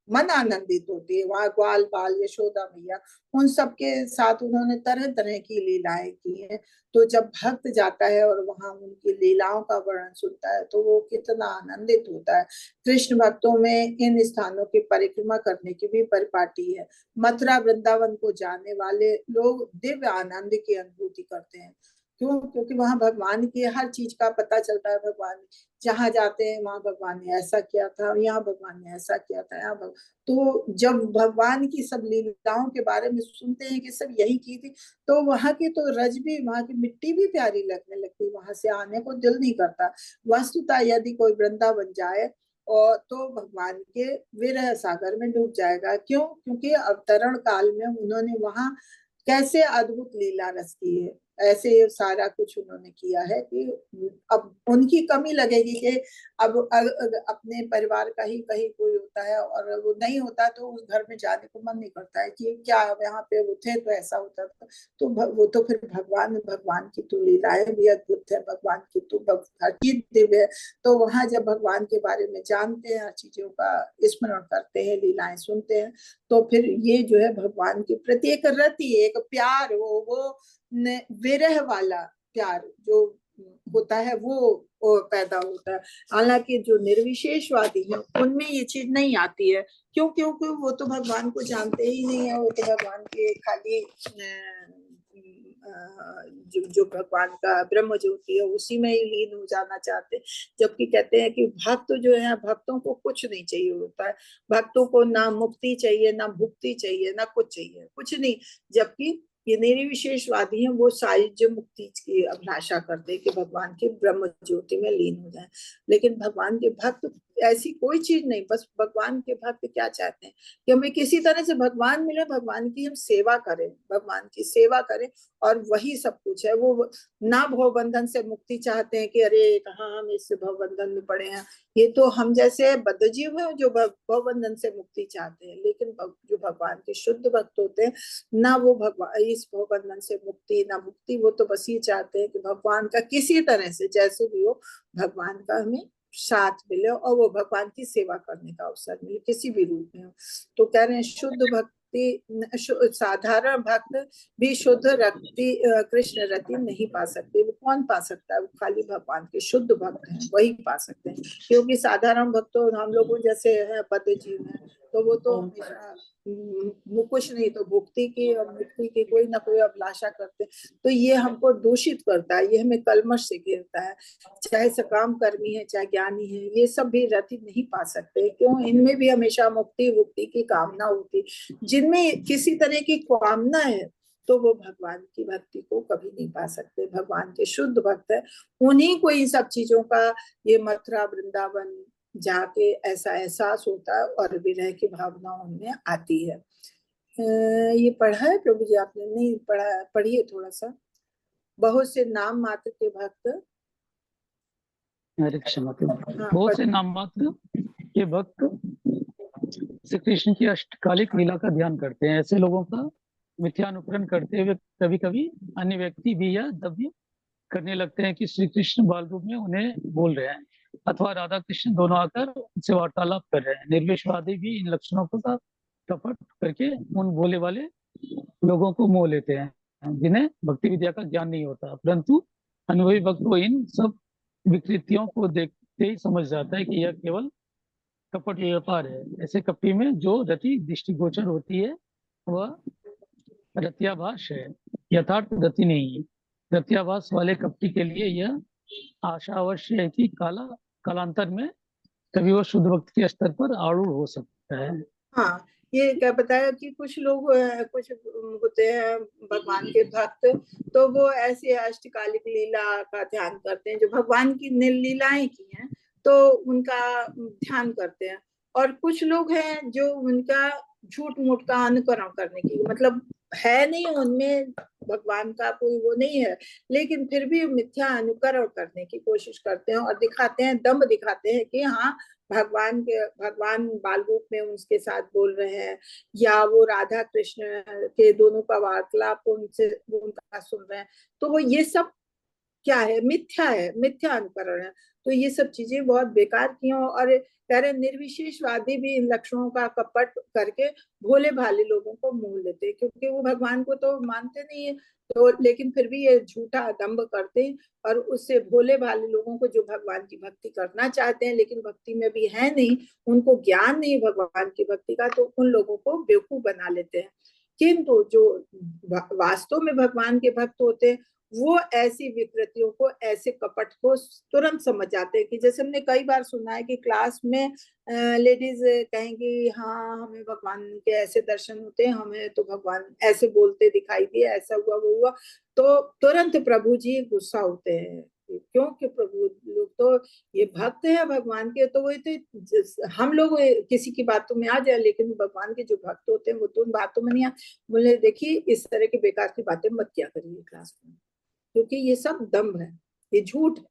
मन आनंदित होती है। वहां ग्वाल बाल यशोदा मैया उन सबके साथ उन्होंने तरह तरह की लीलाएं की हैं। तो जब भक्त जाता है और वहां उनकी लीलाओं का वर्णन सुनता है तो वो कितना आनंदित होता है। कृष्ण भक्तों में इन स्थानों की परिक्रमा करने की भी परिपाटी है। मथुरा वृंदावन को जाने वाले लोग दिव्य आनंद की अनुभूति करते हैं। क्यों? क्योंकि वहां भगवान की हर चीज का पता चलता है। भगवान जहाँ जाते हैं वहां भगवान ने ऐसा किया था, यहाँ भगवान ने ऐसा किया था, यहाँ तो जब भगवान की सब लीलाओं के बारे में सुनते हैं कि सब यही की थी, तो वहां की तो रज भी, वहां की मिट्टी भी प्यारी लगने लगती, वहां से आने को दिल नहीं करता। वस्तुतः यदि कोई वृंदावन जाए और तो भगवान के विरह सागर में डूब जाएगा। क्यों? क्योंकि अवतरण काल में उन्होंने वहां कैसे अद्भुत लीला रच की है, ऐसे सारा कुछ उन्होंने किया है कि अब उनकी कमी लगेगी कि अब अपने परिवार का ही कहीं कोई होता है और वो नहीं होता तो उस घर में जाने को मन नहीं करता है कि क्या यहाँ पे वो थे तो ऐसा होता था। तो वो तो फिर भगवान की तो लीलाएं भी अद्भुत है, भगवान की तो हर चीज दिव्य है। तो वहां जब भगवान के बारे में जानते हैं, हर चीजों का स्मरण करते हैं, लीलाएं सुनते हैं, तो फिर ये जो है भगवान के प्रति एक रति, एक प्यार, वो विरह वाला प्यार जो होता है वो पैदा होता है। हालांकि जो निर्विशेषवादी है उनमें ये चीज नहीं आती है। क्यों? क्योंकि वो तो भगवान को जानते ही नहीं है, वो तो भगवान के खाली जो भगवान का ब्रह्म ज्योति है उसी में ही लीन हो जाना चाहते हैं। जबकि कहते हैं कि भक्त जो है, भक्तों को कुछ नहीं चाहिए होता है, भक्तों को ना मुक्ति चाहिए, ना भुक्ति चाहिए, ना कुछ चाहिए, कुछ नहीं। जबकि ये निर्विशेषवादी हैं, वो सायुज्य मुक्ति की अभिलाषा करते हैं कि भगवान के ब्रह्म ज्योति में लीन हो जाए। लेकिन भगवान के भक्त ऐसी कोई चीज नहीं, बस भगवान के भक्त क्या चाहते हैं कि हमें किसी तरह से भगवान मिले, भगवान की हम सेवा करें, भगवान की सेवा करें, और वही सब कुछ है। वो ना भव बंधन से मुक्ति चाहते हैं कि अरे कहाँ हम इस भव बंधन में पड़े हैं। ये तो हम जैसे बद्धजीव हैं जो भव बंधन से मुक्ति चाहते हैं। लेकिन जो भगवान के शुद्ध भक्त होते हैं ना, वो भगवान इस भव बंधन से मुक्ति ना मुक्ति, वो तो बस ये चाहते हैं कि भगवान का किसी तरह से जैसे भी हो, भगवान का हमें साथ मिले और वो भगवान की सेवा करने का अवसर मिले किसी भी रूप में हो। तो कह रहे हैं शुद्ध भक्ति, साधारण भक्त भी शुद्ध रति कृष्ण रति नहीं पा सकते। वो कौन पा सकता है? वो खाली भगवान के शुद्ध भक्त हैं, वही पा सकते हैं। क्योंकि साधारण भक्त तो हम लोगों जैसे है, बद्ध जीव है, तो वो तो हमेशा कुछ नहीं तो भुक्ति की और मुक्ति की कोई ना कोई अभिलाषा करते। तो ये हमको दूषित करता है, ये हमें कलमश से घेरता है। चाहे सकाम कर्मी है, चाहे ज्ञानी है, ये सब भी रति नहीं पा सकते। क्यों? इनमें भी हमेशा मुक्ति भुक्ति की कामना होती। जिनमें किसी तरह की कामना है तो वो भगवान की भक्ति को कभी नहीं पा सकते। भगवान के शुद्ध भक्त है, उन्हीं को इन सब चीजों का, ये मथुरा वृंदावन जाके ऐसा एहसास होता है और विरह की भावना उनमें आती है। ये पढ़ा है प्रभु जी आपने? नहीं पढ़ा, पढ़िए थोड़ा सा। बहुत से नाम मात्र के भक्त, हरे क्षमा बहुत से नाम मात्र के भक्त श्री कृष्ण की अष्टकालिक लीला का ध्यान करते हैं। ऐसे लोगों का मिथ्यानुकरण करते हुए कभी कभी अन्य व्यक्ति भी यह दावा करने लगते हैं कि श्री कृष्ण बाल रूप में उन्हें बोल रहे हैं अथवा राधा कृष्ण दोनों आकर उनसे वार्तालाप कर रहे हैं। निर्विशवादी भी इन लक्षणों का कपट करके उन बोले वाले लोगों को मोह लेते हैं जिन्हें भक्ति विद्या का ज्ञान नहीं होता। परंतु अनुभवी भक्त को इन सब विकृतियों को देखते ही समझ जाता है कि यह केवल कपट व्यापार है। ऐसे कपटी में जो रति दृष्टिगोचर होती है वह रत्याभास है, यथार्थ रति नहीं है। रत्याभास वाले कपटी के लिए यह आशा अवश्य है कि कालांतर में कभी वो शुद्ध भक्त के स्तर पर आरूढ़ हो सकता है। हाँ, ये क्या बताया कि कुछ लोग कुछ होते हैं भगवान के भक्त, तो वो ऐसे अष्टकालिक लीला का ध्यान करते हैं, जो भगवान की लीलाएं की हैं तो उनका ध्यान करते हैं। और कुछ लोग हैं जो उनका झूठ मूठ का अनुकरण करने की, मतलब है नहीं उनमें भगवान का कोई वो नहीं है, लेकिन फिर भी मिथ्या अनुकरण करने की कोशिश करते हैं और दिखाते हैं, दम्भ दिखाते हैं कि हाँ भगवान बाल रूप में उसके साथ बोल रहे हैं, या वो राधा कृष्ण के दोनों का वार्तालाप उनसे उनका सुन रहे हैं। तो वो ये सब क्या है, मिथ्या है, मिथ्या अनुकरण है। तो ये सब चीजें बहुत बेकार की हैं। और कह रहे निर्विशेषवादी भी इन लक्षणों का कपट करके भोले भाले लोगों को मोह लेते हैं, क्योंकि वो भगवान को तो मानते नहीं है, तो लेकिन फिर भी ये झूठा दम्भ करते हैं और उससे भोले भाले लोगों को, जो भगवान की भक्ति करना चाहते हैं लेकिन भक्ति में भी है नहीं, उनको ज्ञान नहीं भगवान की भक्ति का, तो उन लोगों को बेवकूफ बना लेते हैं। किंतु जो वास्तव में भगवान के भक्त होते हैं वो ऐसी विकृतियों को, ऐसे कपट को तुरंत समझ जाते हैं। कि जैसे हमने कई बार सुना है कि क्लास में लेडीज कहेंगी हाँ हमें भगवान के ऐसे दर्शन होते हैं, हमें तो भगवान ऐसे बोलते दिखाई दिए, ऐसा हुआ वो हुआ, तो तुरंत प्रभु जी गुस्सा होते हैं। क्योंकि प्रभु लोग तो ये भक्त है भगवान के, तो वो तो हम लोग किसी की बातों में आ जाए, लेकिन भगवान के जो भक्त होते हैं वो तो उन बातों में नहीं आ। बोले देखिए इस तरह की बेकार की बातें मत किया करिए क्लास में, क्योंकि ये सब दम्भ है, ये झूठ है।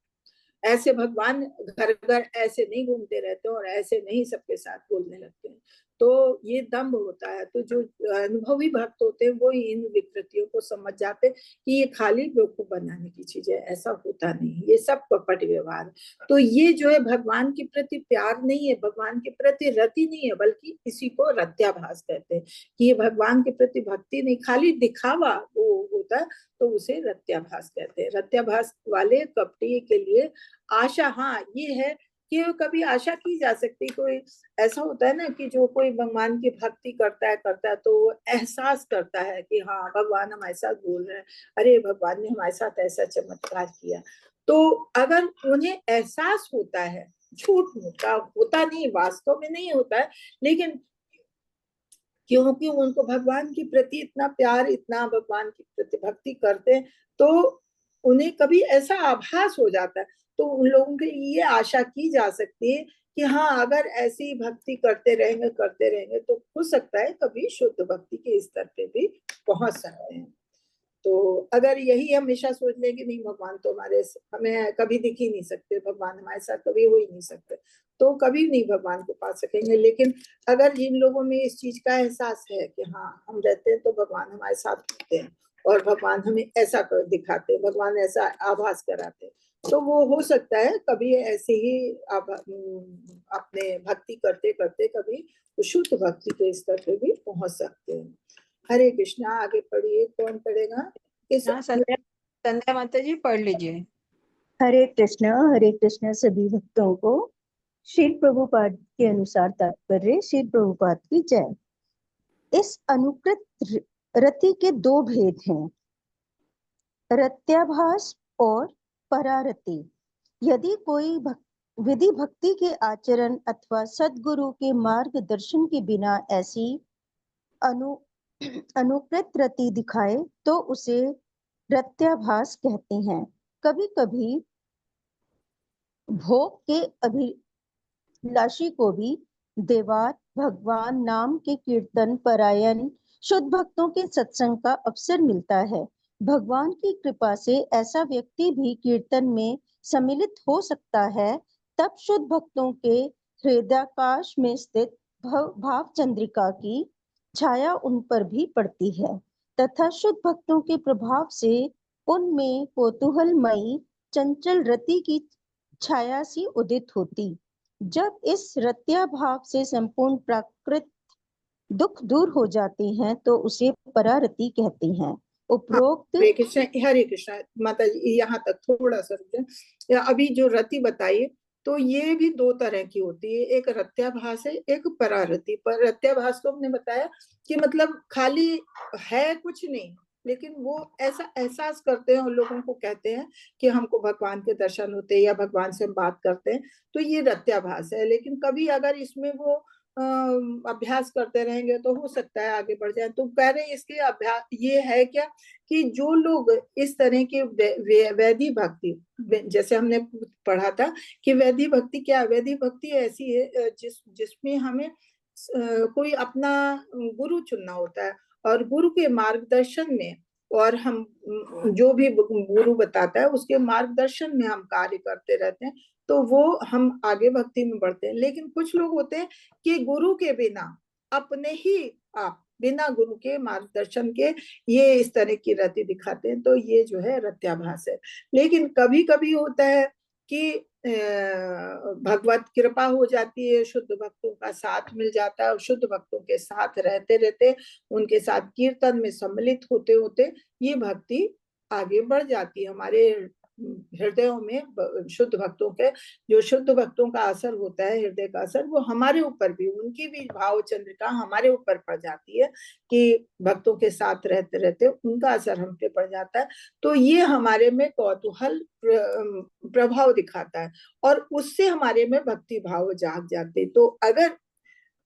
ऐसे भगवान घर घर ऐसे नहीं घूमते रहते और ऐसे नहीं सबके साथ बोलने लगते हैं, तो ये दम्भ होता है। तो जो अनुभवी भक्त होते हैं वो इन विकृतियों को समझ जाते हैं कि ये खाली बेवकूफ बनाने की चीज है, ऐसा होता नहीं, ये सब कपट व्यवहार। तो ये जो है भगवान के प्रति प्यार नहीं है, भगवान के प्रति रति नहीं है, बल्कि इसी को रत्याभास कहते हैं कि ये भगवान के प्रति भक्ति नहीं, खाली दिखावा वो होता है, तो उसे रत्याभास कहते हैं। रत्याभास वाले कपटी के लिए आशा, हाँ ये है कि कभी आशा की जा सकती। कोई ऐसा होता है ना कि जो कोई भगवान की भक्ति करता है तो वो एहसास करता है कि हाँ भगवान हमारे साथ बोल रहे हैं, अरे भगवान ने हमारे साथ ऐसा चमत्कार किया। तो अगर उन्हें एहसास होता है, झूठ मूठ का होता नहीं, वास्तव में नहीं होता है, लेकिन क्योंकि उनको भगवान के प्रति इतना प्यार, इतना भगवान की प्रति भक्ति करते हैं, तो उन्हें कभी ऐसा आभास हो जाता है, तो उन लोगों के लिए ये आशा की जा सकती है कि हाँ अगर ऐसी भक्ति करते रहेंगे तो हो सकता है कभी शुद्ध भक्ति के स्तर पे भी पहुंच सकते हैं। तो अगर यही हमेशा सोच लें कि नहीं भगवान तो हमें कभी दिख ही नहीं सकते, भगवान हमारे साथ कभी हो ही नहीं सकते, तो कभी नहीं भगवान को पा सकेंगे। लेकिन अगर जिन लोगों में इस चीज का एहसास है कि हाँ हम रहते हैं तो भगवान हमारे साथ होते हैं और भगवान हमें ऐसा कर दिखाते हैं, भगवान ऐसा आभास कराते हैं, तो वो हो सकता है कभी ऐसे ही अपने भक्ति करते करते कभी शुद्ध भक्ति के स्तर पे भी पहुंच सकते हैं। हरे कृष्णा। आगे पढ़िए, कौन पढ़ेगा? हाँ, संध्या माता जी पढ़ लीजिए। हरे कृष्णा सभी भक्तों को श्रील प्रभुपाद के अनुसार तात्पर्य। श्रील प्रभुपाद की जय। इस अनुकृत रति के दो भेद हैं, रत्याभास और परारति। यदि कोई विधि भक्ति के आचरण अथवा सद्गुरु के मार्गदर्शन के बिना ऐसी अनुकृत रति दिखाए तो उसे रत्याभास कहते हैं। कभी कभी भोग के अभिलाषी को भी देवात भगवान नाम के कीर्तन परायण शुद्ध भक्तों के सत्संग का अवसर मिलता है। भगवान की कृपा से ऐसा व्यक्ति भी कीर्तन में सम्मिलित हो सकता है। तब शुद्ध भक्तों के हृदयाकाश में स्थित भाव चंद्रिका की छाया उन पर भी पड़ती है तथा शुद्ध भक्तों के प्रभाव से उनमें कौतूहलमयी चंचल रति की छाया सी उदित होती। जब इस रत्याभाव से संपूर्ण प्राकृत दुख दूर हो जाते हैं तो उसे परारति कहते हैं। उपरोक्त हरे कृष्णा माता जी, यहाँ तक थोड़ा सा रुके। अभी जो रति बताइए तो ये भी दो तरह की होती है, एक रत्याभास है, एक परारति। पर रत्याभास तो हमने बताया कि मतलब खाली है कुछ नहीं, लेकिन वो ऐसा एहसास करते हैं और लोगों को कहते हैं कि हमको भगवान के दर्शन होते हैं या भगवान से हम बात करते हैं, तो ये रत्याभास है। लेकिन कभी अगर इसमें वो अभ्यास करते रहेंगे तो हो सकता है आगे बढ़ जाए। तो कह रहे हैं इसके अभ्यास ये है क्या कि जो लोग इस तरह के वैधि भक्ति, जैसे हमने पढ़ा था कि वैधि भक्ति क्या, वैधि भक्ति ऐसी है जिसमें हमें कोई अपना गुरु चुनना होता है और गुरु के मार्गदर्शन में, और हम जो भी गुरु बताता है उसके मार्गदर्शन में हम कार्य करते रहते हैं, तो वो हम आगे भक्ति में बढ़ते हैं। लेकिन कुछ लोग होते हैं कि गुरु के बिना अपने ही आप बिना गुरु के मार्गदर्शन के ये इस तरह की रति दिखाते हैं, तो ये जो है रत्याभास है। लेकिन कभी कभी होता है कि भगवत कृपा हो जाती है, शुद्ध भक्तों का साथ मिल जाता है और शुद्ध भक्तों के साथ रहते रहते, उनके साथ कीर्तन में सम्मिलित होते होते ये भक्ति आगे बढ़ जाती है। हमारे हृदयों में शुद्ध भक्तों के, जो शुद्ध भक्तों का असर होता है, हृदय का असर, वो हमारे ऊपर भी, उनकी भी भाव चंद्रिका हमारे ऊपर पड़ जाती है कि भक्तों के साथ रहते रहते उनका असर हम पे पड़ जाता है। तो ये हमारे में कौतूहल प्रभाव दिखाता है और उससे हमारे में भक्ति भाव जाग जाते। तो अगर,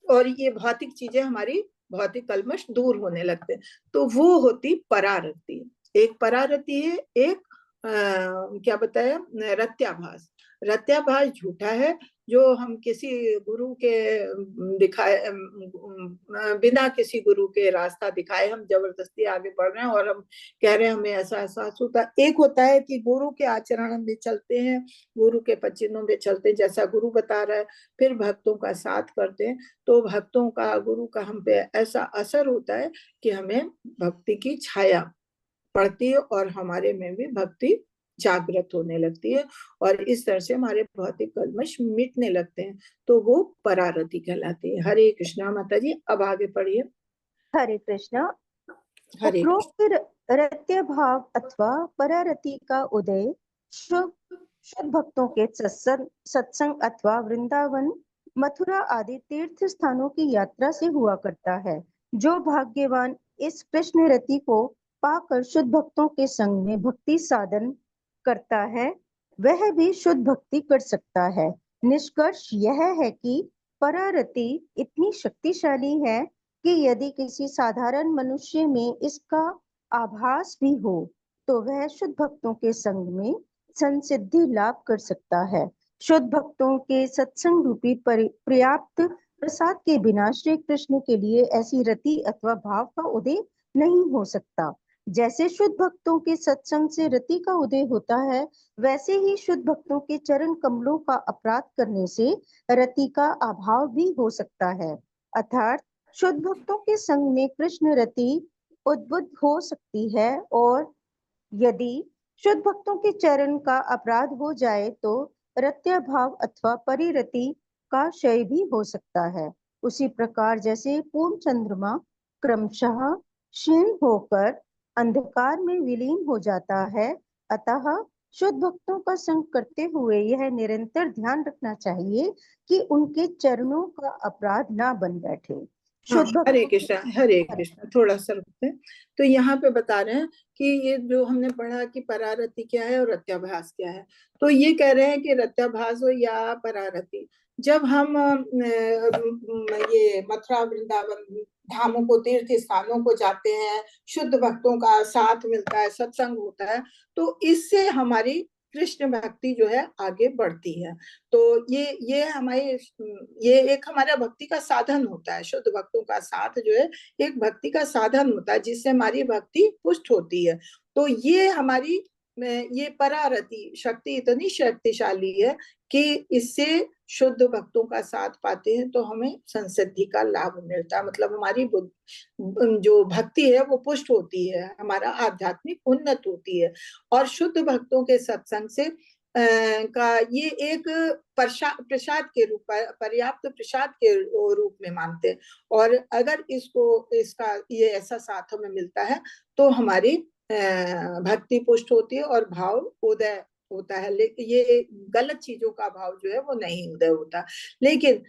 और ये भौतिक चीजें हमारी भौतिक कलमश दूर होने लगते हैं, तो वो होती परारति। एक परारति है, एक क्या बताया, रत्याभास। रत्याभास झूठा है, जो हम किसी गुरु के दिखाए, बिना किसी गुरु के रास्ता दिखाए हम जबरदस्ती आगे बढ़ रहे हैं और हम कह रहे हैं हमें ऐसा एहसास होता है। एक होता है कि गुरु के आचरण में चलते हैं, गुरु के पचिन्हों में चलते हैं जैसा गुरु बता रहा है, फिर भक्तों का साथ करते हैं, तो भक्तों का, गुरु का हम पे ऐसा असर होता है कि हमें भक्ति की छाया पड़ती है और हमारे में भी भक्ति जागृत होने लगती है और इस तरह से हमारे भौतिक कलमश मिटने लगते हैं, तो वो परारति कहलाती है। हरे कृष्णा माता जी, अब आगे पढ़िए। हरे कृष्णा। हरे उपरोक्त रत्य भाव अथवा परारति का उदय शुद्ध भक्तों के सत्संग अथवा वृंदावन, मथुरा आदि तीर्थ स्थानों की यात्रा से हुआ करता है। जो भाग्यवान इस कृष्ण रति को पाकर शुद्ध भक्तों के संग में भक्ति साधन करता है, वह भी शुद्ध भक्ति कर सकता है। निष्कर्ष यह है कि परारति इतनी शक्तिशाली है कि यदि किसी साधारण मनुष्य में इसका आभास भी हो तो वह शुद्ध भक्तों के संग में संसिद्धि लाभ कर सकता है। शुद्ध भक्तों के सत्संग रूपी पर्याप्त प्रसाद के बिना श्री कृष्ण के लिए ऐसी रति अथवा भाव का उदय नहीं हो सकता। जैसे शुद्ध भक्तों के सत्संग से रति का उदय होता है, वैसे ही शुद्ध भक्तों के चरण कमलों का अपराध करने से रति का अभाव भी हो सकता है। अर्थात शुद्ध भक्तों के संग में कृष्ण रति उद्बुद्ध हो सकती है और यदि शुद्ध भक्तों के चरण का अपराध हो जाए तो रत्याभाव अथवा परिरति का क्षय भी हो सकता है। उसी प्रकार जैसे पूर्ण चंद्रमा क्रमशः क्षीण होकर अंधकार में विलीन हो जाता है, अतः शुद्ध भक्तों का संग करते हुए यह निरंतर ध्यान रखना चाहिए कि उनके चरणों का अपराध ना बन बैठे। हरे कृष्णा, हरे कृष्णा। थोड़ा सा रुकते हैं। तो यहाँ पे बता रहे हैं कि ये जो हमने पढ़ा कि परारति क्या है और रत्याभास क्या है, तो ये कह रहे हैं कि रत्याभास हो या परारति, जब हम ये मथुरा वृंदावन धामों को, तीर्थ स्थानों को जाते हैं, शुद्ध भक्तों का साथ मिलता है, सत्संग होता है, तो इससे हमारी कृष्ण भक्ति जो है आगे बढ़ती है। तो ये हमारे, ये एक हमारा भक्ति का साधन होता है। शुद्ध भक्तों का साथ जो है एक भक्ति का साधन होता है जिससे हमारी भक्ति पुष्ट होती है। तो ये हमारी ये परारति शक्ति इतनी शक्तिशाली है कि इससे शुद्ध भक्तों का साथ पाते हैं तो हमें संसिद्धि का लाभ मिलता है, मतलब हमारी जो भक्ति है वो पुष्ट होती है, हमारा आध्यात्मिक उन्नत होती है। और शुद्ध भक्तों के सत्संग से का ये एक प्रसाद के रूप, पर्याप्त प्रसाद के रूप में मानते हैं। और अगर इसका ये ऐसा साथ हमें मिलता है तो हमारी भक्ति पुष्ट होती है और भाव उदय होता है। लेकिन ये गलत चीजों का भाव जो है वो नहीं उदय होता। लेकिन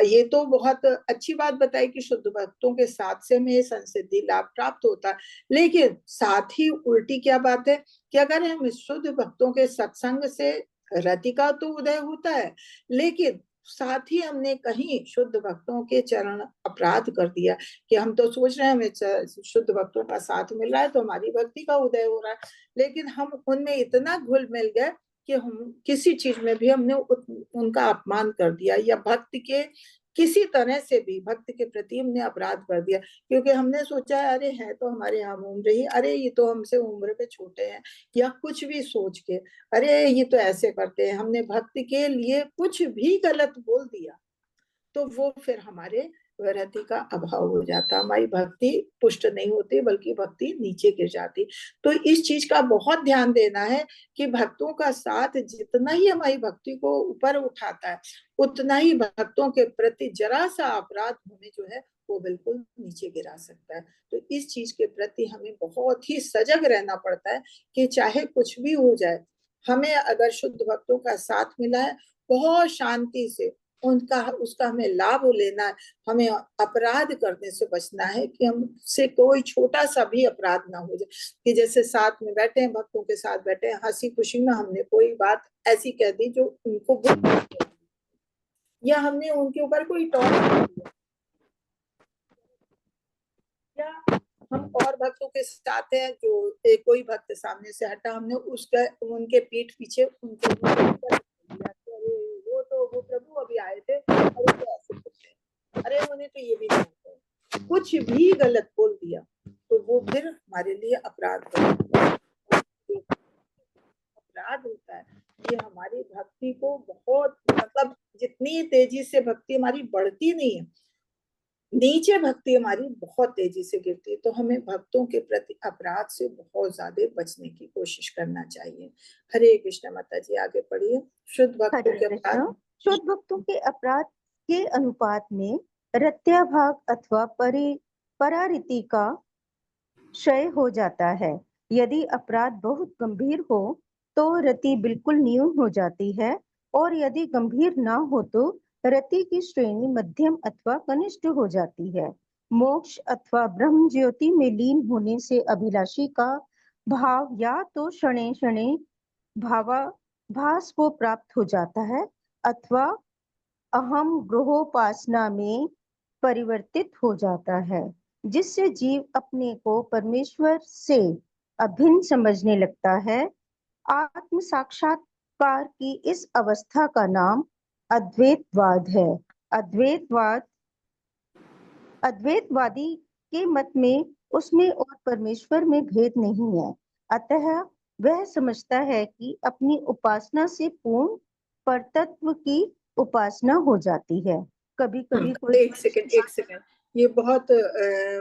ये तो बहुत अच्छी बात बताई कि शुद्ध भक्तों के साथ से हमें संसिद्धि लाभ प्राप्त होता है, लेकिन साथ ही उल्टी क्या बात है कि अगर हम शुद्ध भक्तों के सत्संग से रति का तो उदय होता है, लेकिन साथ ही हमने कहीं शुद्ध भक्तों के चरण अपराध कर दिया कि हम तो सोच रहे हैं हमें शुद्ध भक्तों का साथ मिल रहा है तो हमारी भक्ति का उदय हो रहा है, लेकिन हम उनमें इतना घुल मिल गए कि हम किसी चीज में भी हमने उनका अपमान कर दिया, या भक्त के किसी तरह से भी भक्त के प्रति हमने अपराध कर दिया, क्योंकि हमने सोचा है अरे है तो हमारे हम उम्र ही, अरे ये तो हमसे उम्र पे छोटे हैं, या कुछ भी सोच के अरे ये तो ऐसे करते हैं। हमने भक्त के लिए कुछ भी गलत बोल दिया तो वो फिर हमारे रति का अभाव हो जाता, हमारी भक्ति पुष्ट नहीं होती बल्कि भक्ति नीचे गिर जाती। तो इस चीज का बहुत ध्यान देना है कि भक्तों का साथ जितना ही हमारी भक्ति को ऊपर उठाता है उतना ही भक्तों के प्रति जरा सा अपराध होने जो है वो बिल्कुल नीचे गिरा सकता है। तो इस चीज के प्रति हमें बहुत ही सजग रहना पड़ता है कि चाहे कुछ भी हो जाए, हमें अगर शुद्ध भक्तों का साथ मिला है बहुत शांति से उनका उसका हमें लाभ लेना है, हमें अपराध करने से बचना है कि हमसे कोई छोटा सा भी अपराध ना हो जाए। कि जैसे साथ में बैठे हैं, भक्तों के साथ बैठे हैं, हंसी खुशी में हमने कोई बात ऐसी कह दी जो उनको बुरी लगी, या हमने उनके ऊपर कोई टॉन्ट किया, या हम और भक्तों के साथ हैं जो कोई भक्त सामने से हटा, हमने उसका उनके पीठ पीछे उनको वो प्रभु अभी आए थे अरे तो ऐसे करते हैं, अरे उन्हें तो ये भी नहीं आता है, कुछ भी गलत बोल दिया तो वो फिर हमारे लिए अपराध होता है। ये हमारी भक्ति को बहुत मतलब जितनी तेजी से भक्ति हमारी बढ़ती नहीं है, नीचे भक्ति हमारी बहुत तेजी से गिरती है। तो हमें भक्तों के प्रति अपराध से बहुत ज्यादा बचने की कोशिश करना चाहिए। हरे कृष्ण। माता जी आगे पढ़िए। शुद्ध भक्तों के अपराध। शुद्ध भक्तों के अपराध के अनुपात में रत्याभाग अथवा परारीति का क्षय हो जाता है। यदि अपराध बहुत गंभीर हो तो रति बिल्कुल न्यून हो जाती है, और यदि गंभीर ना हो तो रति की श्रेणी मध्यम अथवा कनिष्ठ हो जाती है। मोक्ष अथवा ब्रह्म ज्योति में लीन होने से अभिलाषी का भाव या तो क्षणे क्षणे भावाभास को प्राप्त हो जाता है अथवा अहम ग्रहोपासना में परिवर्तित हो जाता है, जिससे जीव अपने को परमेश्वर से अभिन्न समझने लगता है। आत्म साक्षात्कार की इस अवस्था का नाम अद्वैतवाद है। अद्वैतवादी के मत में उसमें और परमेश्वर में भेद नहीं है, अतः वह समझता है कि अपनी उपासना से पूर्ण परतत्व की उपासना हो जाती है। कभी कभी कोई एक सेकंड, ये बहुत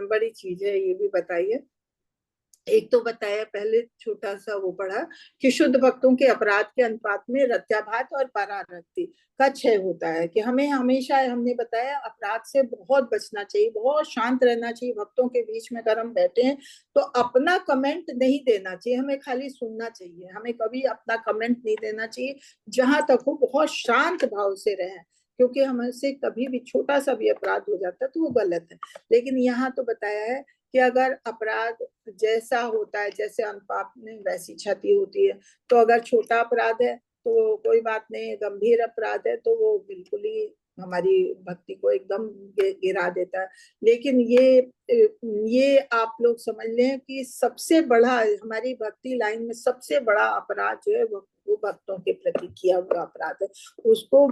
बड़ी चीज है, ये भी बताइए। एक तो बताया पहले छोटा सा वो पढ़ा कि शुद्ध भक्तों के अपराध के अनुपात में रत्याभात और परारक्ति का क्षय होता है, कि हमें हमेशा हमने बताया अपराध से बहुत बचना चाहिए, बहुत शांत रहना चाहिए। भक्तों के बीच में अगर हम बैठे हैं तो अपना कमेंट नहीं देना चाहिए, हमें खाली सुनना चाहिए, हमें कभी अपना कमेंट नहीं देना चाहिए। जहां तक हो बहुत शांत भाव से रहें, क्योंकि हमसे कभी भी छोटा सा भी अपराध हो जाता है तो वो गलत है। लेकिन यहाँ तो बताया है कि अगर अपराध जैसा होता है, जैसे अनुपात में वैसी क्षति होती है, तो अगर छोटा अपराध है तो कोई बात नहीं, गंभीर अपराध है तो वो बिल्कुल ही हमारी भक्ति को एकदम गिरा देता है। लेकिन ये आप लोग समझ लें कि सबसे बड़ा हमारी भक्ति लाइन में सबसे बड़ा अपराध जो है वो भक्तों के प्रति किया हुआ अपराध है। उसको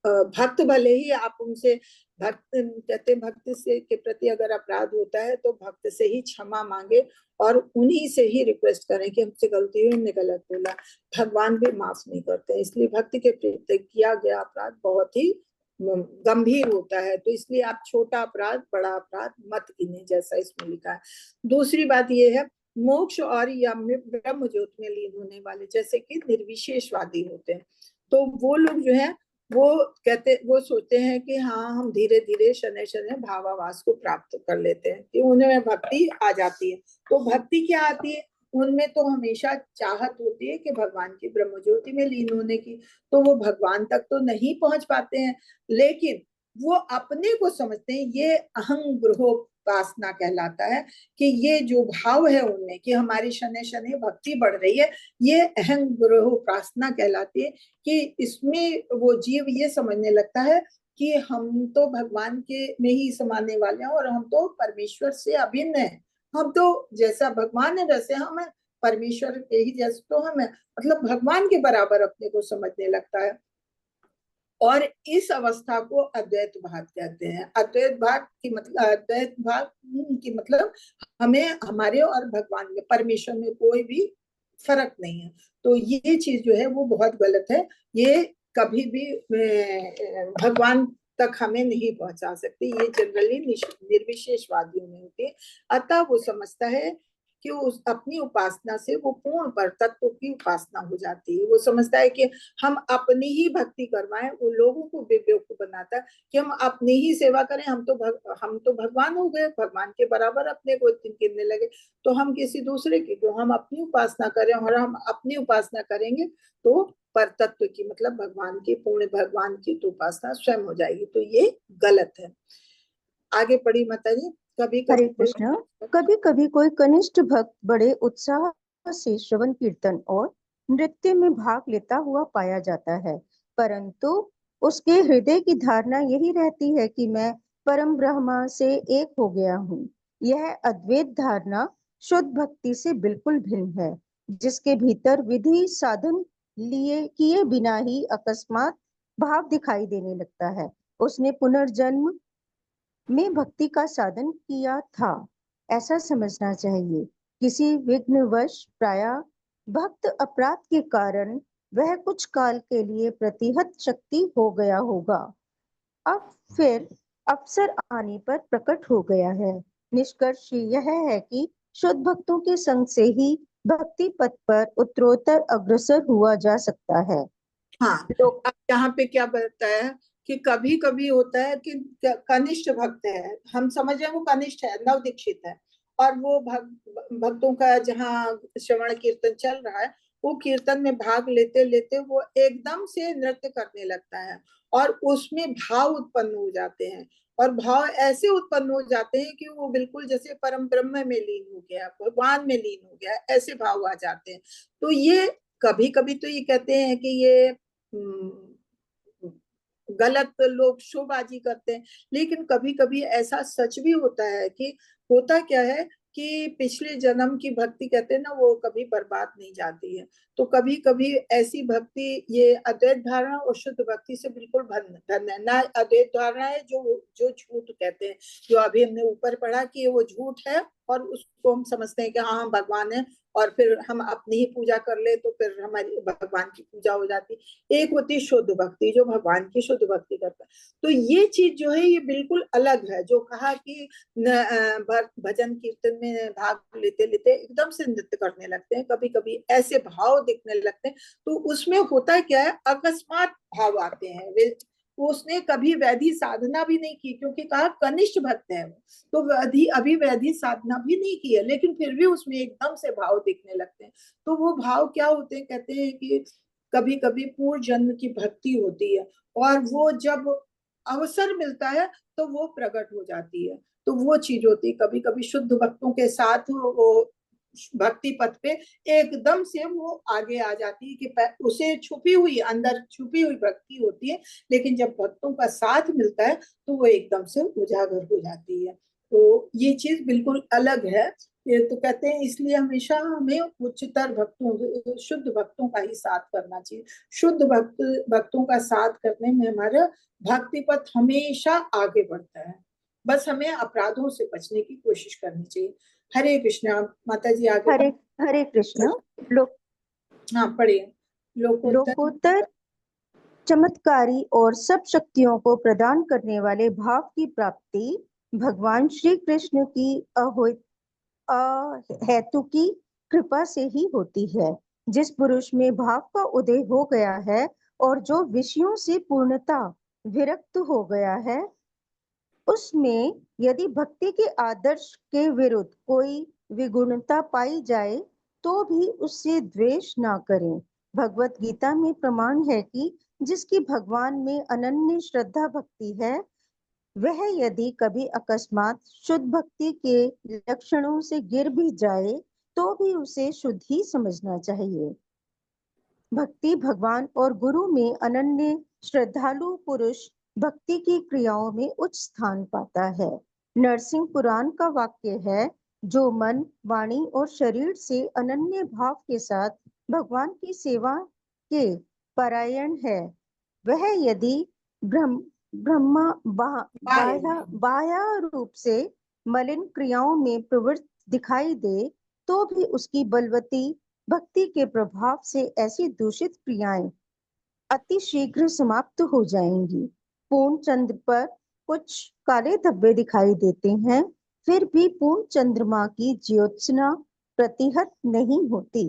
भक्त भले ही आप उनसे भक्त कहते भक्त से के प्रति अगर अपराध होता है तो भक्त से ही क्षमा मांगे और उन्हीं से ही रिक्वेस्ट करें कि हमसे गलती हुई, हमने गलत बोला। भगवान भी माफ नहीं करते, इसलिए भक्त के प्रति किया गया अपराध बहुत ही गंभीर होता है। तो इसलिए आप छोटा अपराध बड़ा अपराध मत गिने, जैसा इसमें लिखा है। दूसरी बात ये है, मोक्ष और या ब्रह्म ज्योत में लीन होने वाले जैसे कि निर्विशेषवादी होते हैं, तो वो लोग जो है वो सोचते हैं कि हाँ हम धीरे धीरे शनै शनै भावाभास को प्राप्त कर लेते हैं, कि उनमें भक्ति आ जाती है। तो भक्ति क्या आती है, उनमें तो हमेशा चाहत होती है कि भगवान की ब्रह्म ज्योति में लीन होने की, तो वो भगवान तक तो नहीं पहुंच पाते हैं, लेकिन वो अपने को समझते हैं ये अहम ग्रहो उपासना कहलाता है, कि ये जो भाव है उनमें कि हमारी शनै शनै भक्ति बढ़ रही है, ये अहं गुरु उपासना कहलाती है। कि इसमें वो जीव ये समझने लगता है कि हम तो भगवान के में ही समाने वाले हैं और हम तो परमेश्वर से अभिन्न है, हम तो जैसा भगवान है वैसे हम है, परमेश्वर के ही जैसे तो हम है, मतलब भगवान के बराबर अपने को समझने लगता है। और इस अवस्था को अद्वैत भाग कहते हैं। अद्वैत भाग की मतलब हमें हमारे और भगवान में, परमेश्वर में कोई भी फर्क नहीं है। तो ये चीज जो है वो बहुत गलत है, ये कभी भी भगवान तक हमें नहीं पहुंचा सकती, ये जनरली निर्विशेषवादियों में होती है। अतः वो समझता है कि उस अपनी उपासना से वो पूर्ण पर तत्व की उपासना हो जाती है। वो समझता है कि हम अपनी ही भक्ति करवाएं, वो लोगों को बेवकूफ बनाता है कि हम अपनी ही सेवा करें, हम तो भगवान हो गए, भगवान के बराबर अपने को गिनने लगे, तो हम किसी दूसरे की क्यों, हम अपनी उपासना करें, और हम अपनी उपासना करेंगे तो पर तत्व की मतलब भगवान की, पूर्ण भगवान की तो उपासना स्वयं हो जाएगी। तो ये गलत है। आगे पढ़ी माता जी। कभी हरे कभी कृष्ण। कभी कभी कोई कनिष्ठ भक्त बड़े उत्साह से श्रवण कीर्तन और नृत्य में भाग लेता हुआ पाया जाता है, परंतु उसके हृदय की धारणा यही रहती है कि मैं परम ब्रह्म से एक हो गया हूँ। यह अद्वैत धारणा शुद्ध भक्ति से बिल्कुल भिन्न है, जिसके भीतर विधि साधन किए बिना ही अकस्मात भाव दिखाई देने लगता है। उसने पुनर्जन्म में भक्ति का साधन किया था, ऐसा समझना चाहिए। किसी विघ्नवश प्रायः भक्त अपराध के कारण वह कुछ काल के लिए प्रतिहत शक्ति हो गया होगा, अब फिर अवसर आने पर प्रकट हो गया है। निष्कर्ष यह है कि शुद्ध भक्तों के संग से ही भक्ति पथ पर उत्तरोत्तर अग्रसर हुआ जा सकता है। हाँ, लोग अब यहाँ पे क्या बताया है कि कभी कभी होता है कि कनिष्ठ भक्त है, हम समझ रहे वो कनिष्ठ है, नव दीक्षित है, और वो भक्तों का जहाँ श्रवण कीर्तन चल रहा है, वो कीर्तन में भाग लेते लेते वो एकदम से नृत्य करने लगता है, और उसमें भाव उत्पन्न हो जाते हैं, और भाव ऐसे उत्पन्न हो जाते हैं कि वो बिल्कुल जैसे परम ब्रह्म में लीन हो गया, भगवान में लीन हो गया, ऐसे भाव आ जाते हैं। तो ये कभी कभी तो ये कहते हैं कि ये गलत लोग शोबाजी करते हैं, लेकिन कभी कभी ऐसा सच भी होता है कि होता क्या है कि पिछले जन्म की भक्ति कहते हैं ना, वो कभी बर्बाद नहीं जाती है। तो कभी कभी ऐसी भक्ति, ये अद्वैत धारणा और शुद्ध भक्ति से बिल्कुल भिन्न है ना। अद्वैत धारणा है जो जो झूठ कहते हैं, जो अभी हमने ऊपर पढ़ा कि वो झूठ है, और उसको हम समझते हैं कि हाँ हम भगवान है, और फिर हम अपनी ही पूजा कर ले तो फिर हमारी भगवान की पूजा हो जाती। एक होती शुद्ध भक्ति, जो भगवान की शुद्ध भक्ति करता है। तो ये चीज जो है ये बिल्कुल अलग है। जो कहा कि भजन कीर्तन में भाग लेते लेते एकदम से नृत्य करने लगते हैं, कभी कभी ऐसे भाव दिखने लगते हैं, तो उसमें होता क्या है, अकस्मात भाव आते हैं। वे उसने कभी वैधि साधना भी नहीं की, क्योंकि कहा कनिष्ठ भक्त है, तो अभी वैधि साधना भी नहीं की है, लेकिन फिर भी उसमें एकदम से भाव दिखने लगते हैं। तो वो भाव क्या होते हैं, कहते हैं कि कभी कभी पूर्व जन्म की भक्ति होती है, और वो जब अवसर मिलता है तो वो प्रकट हो जाती है। तो वो चीज होती है, कभी कभी शुद्ध भक्तों के साथ वो भक्ति पथ पे एकदम से वो आगे आ जाती है, कि उसे छुपी हुई, अंदर छुपी हुई भक्ति होती है, लेकिन जब भक्तों का साथ मिलता है तो वो एकदम से उजागर हो जाती है। तो ये चीज बिल्कुल अलग है। ये तो कहते हैं इसलिए हमेशा हमें उच्चतर भक्तों, शुद्ध भक्तों का ही साथ करना चाहिए। शुद्ध भक्तों का साथ करने में हमारा भक्ति पथ हमेशा आगे बढ़ता है। बस हमें अपराधों से बचने की कोशिश करनी चाहिए। हरे कृष्णा। माता जी आगे हरे हरे कृष्ण। लोक हाँ पढ़िए। लोकोत्तर चमत्कारी और सब शक्तियों को प्रदान करने वाले भाव की प्राप्ति भगवान श्री कृष्ण की हेतु की कृपा से ही होती है। जिस पुरुष में भाव का उदय हो गया है और जो विषयों से पूर्णता विरक्त हो गया है, उसमें यदि भक्ति के आदर्श के विरुद्ध कोई विगुणता पाई जाए तो भी उससे द्वेष ना करें। भगवत गीता में प्रमाण है कि जिसकी भगवान में अनन्य श्रद्धा भक्ति है, वह यदि कभी अकस्मात शुद्ध भक्ति के लक्षणों से गिर भी जाए तो भी उसे शुद्ध ही समझना चाहिए। भक्ति भगवान और गुरु में अनन्य श्रद्धालु पुरुष भक्ति की क्रियाओं में उच्च स्थान पाता है। नरसिंह पुराण का वाक्य है, जो मन, वाणी और शरीर से अनन्य भाव के साथ भगवान की सेवा के परायण है, वह यदि ब्रह्मा बाह्य रूप से मलिन क्रियाओं में प्रवृत्त दिखाई दे तो भी उसकी बलवती भक्ति के प्रभाव से ऐसी दूषित क्रियाएं अति शीघ्र समाप्त हो जाएंगी। पूर्ण चंद्र पर कुछ काले धब्बे दिखाई देते हैं, फिर भी पूर्ण चंद्रमा की ज्योत्सना प्रतिहत नहीं होती।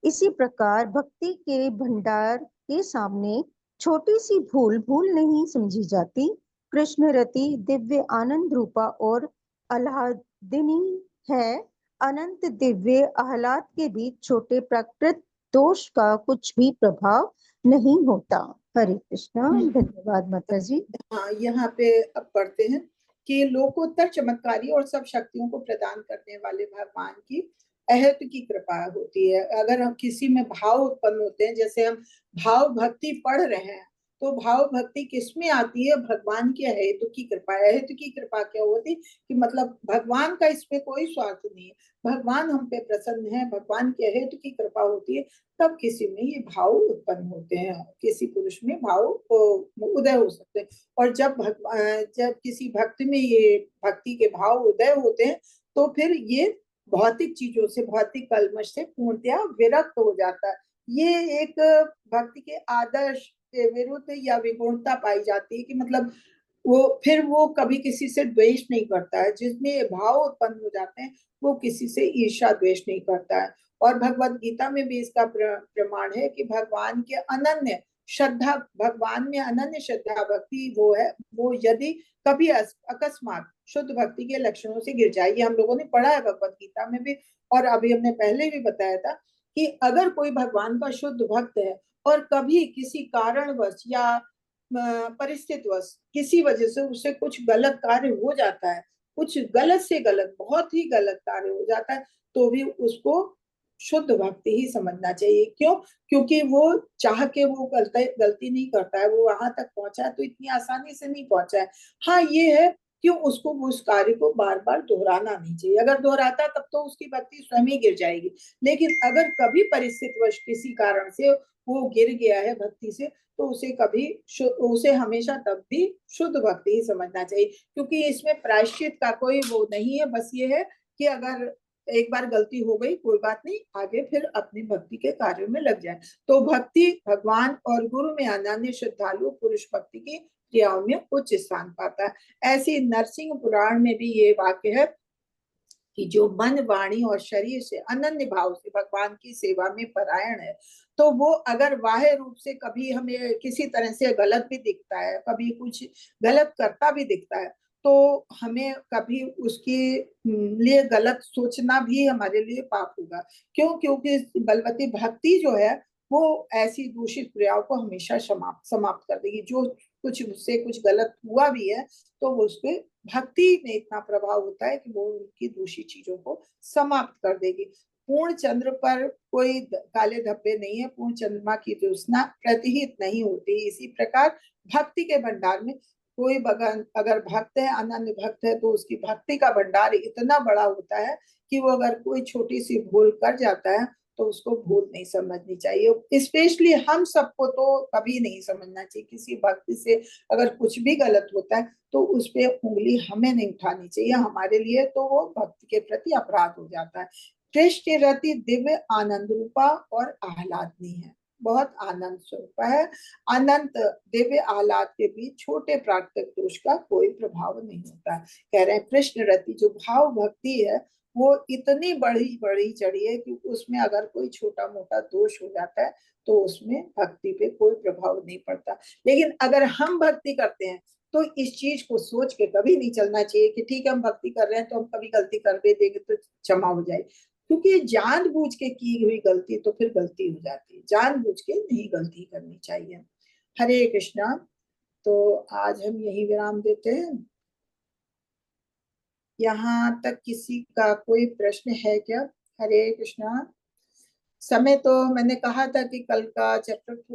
इसी प्रकार भक्ति के भंडार के सामने छोटी सी भूल भूल नहीं समझी जाती। कृष्ण रति दिव्य आनंद रूपा और आह्लादिनी है। अनंत दिव्य आह्लाद के बीच छोटे प्राकृत दोष का कुछ भी प्रभाव नहीं होता। हरे कृष्णा। धन्यवाद माता जी। हाँ, यहाँ पे अब पढ़ते हैं कि लोकोत्तर चमत्कारी और सब शक्तियों को प्रदान करने वाले भगवान की अहत की कृपा होती है। अगर हम किसी में भाव उत्पन्न होते हैं, जैसे हम भाव भक्ति पढ़ रहे हैं, तो भाव भक्ति किसमें आती है? भगवान की अहेतु की कृपा। अहेतु की कृपा क्या होती? कि मतलब भगवान का इसमें कोई स्वार्थ नहीं है, भगवान हम पे प्रसन्न है, भगवान की अहेतु की कृपा होती है, तब किसी में ये भाव उत्पन्न होते हैं, किसी पुरुष में भाव उदय हो सकते हैं। और जब किसी भक्ति में ये भक्ति के भाव उदय होते हैं, तो फिर ये भौतिक चीजों से, भौतिक कल्मश से पूर्णतया विरक्त हो जाता है। ये एक भक्ति के आदर्श के विरुद्ध या विगुणता पाई जाती है कि मतलब वो कभी किसी से द्वेष नहीं करता है। जिसमें ये भाव उत्पन्न हो जाते हैं, वो किसी से ईर्ष्या द्वेष नहीं करता है। और भगवत गीता में भी इसका प्रमाण है कि भगवान के अनन्य श्रद्धा, भगवान में अनन्य श्रद्धा भक्ति वो है, वो यदि कभी अकस्मात शुद्ध भक्ति के लक्षणों से गिर जाए। ये हम लोगों ने पढ़ा है भगवत गीता में भी, और अभी हमने पहले भी बताया था कि अगर कोई भगवान का शुद्ध भक्त है और कभी किसी कारणवश या परिस्थितिवश किसी वजह से उसे कुछ गलत कार्य हो जाता है, कुछ गलत से गलत, बहुत ही गलत कार्य हो जाता है, तो भी उसको शुद्ध भक्ति ही समझना चाहिए। क्यों? क्योंकि वो चाह के वो गलती नहीं करता है, वो वहां तक पहुंचा है तो इतनी आसानी से नहीं पहुंचा है। हाँ, ये है कि उसको उस कार्य को बार बार दोहराना नहीं चाहिए। अगर दोहराता तब तो उसकी भक्ति स्वयं ही गिर जाएगी। लेकिन अगर कभी परिस्थितिवश किसी कारण से वो गिर गया है भक्ति से, तो उसे हमेशा तब भी शुद्ध भक्ति ही समझना चाहिए। क्योंकि इसमें प्रायश्चित का कोई वो नहीं है, बस ये है कि अगर एक बार गलती हो गई, कोई बात नहीं, आगे फिर अपनी भक्ति के कार्यों में लग जाए। तो भक्ति भगवान और गुरु में अनन्य श्रद्धालु पुरुष भक्ति की क्रियाओं में उच्च स्थान पाता है। ऐसी नरसिंह पुराण में भी ये वाक्य है कि जो मन, वाणी और शरीर से अनन्य भाव से भगवान की सेवा में परायण है, तो वो अगर बाह्य रूप से कभी हमें किसी तरह से गलत भी दिखता है, कभी कुछ गलत करता भी दिखता है, तो हमें कभी उसके लिए गलत सोचना भी हमारे लिए पाप होगा। क्यों? क्योंकि बलवती भक्ति जो है वो ऐसी दूषित क्रियाओं को हमेशा समाप्त कर देगी। जो कुछ उससे कुछ गलत हुआ भी है, तो वो उसके भक्ति में इतना प्रभाव होता है कि वो उनकी दूषित चीजों को समाप्त कर देगी। पूर्ण चंद्र पर कोई काले धब्बे नहीं है, पूर्ण चंद्रमा की ज्योत्सना प्रतिहित नहीं होती। इसी प्रकार भक्ति के भंडार में कोई अगर भक्त है, अनन्य भक्त है, तो उसकी भक्ति का भंडार इतना बड़ा होता है कि वो अगर कोई छोटी सी भूल कर जाता है तो उसको भूल नहीं समझनी चाहिए। स्पेशली हम सबको तो कभी नहीं समझना चाहिए। किसी भक्ति से अगर कुछ भी गलत होता है तो उस पर उंगली हमें नहीं उठानी चाहिए, हमारे लिए तो वो भक्ति के प्रति अपराध हो जाता है। कृष्ण रति दिव्य आनंद रूपा और आह्लादनी है, बहुत आनंद स्वरूप है। अनंत दिव्य आह्लाद के बीच छोटे प्राकृतिक दोष का कोई प्रभाव नहीं होता। कह रहे हैं कृष्ण रति जो भाव भक्ति है वो इतनी बड़ी चढ़ी है कि उसमें अगर कोई छोटा मोटा दोष हो जाता है तो उसमें भक्ति पे कोई प्रभाव नहीं पड़ता। लेकिन अगर हम भक्ति करते हैं तो इस चीज को सोच के कभी नहीं चलना चाहिए कि ठीक है हम भक्ति कर रहे हैं तो हम कभी गलती कर भी देंगे तो क्षमा हो जाए। क्योंकि जानबूझ के की हुई गलती तो फिर गलती हो जाती है, जानबूझ के नहीं गलती करनी चाहिए। हरे कृष्णा। तो आज हम यही विराम देते हैं। यहाँ तक किसी का कोई प्रश्न है क्या? हरे कृष्णा। समय तो मैंने कहा था कि कल का चैप्टर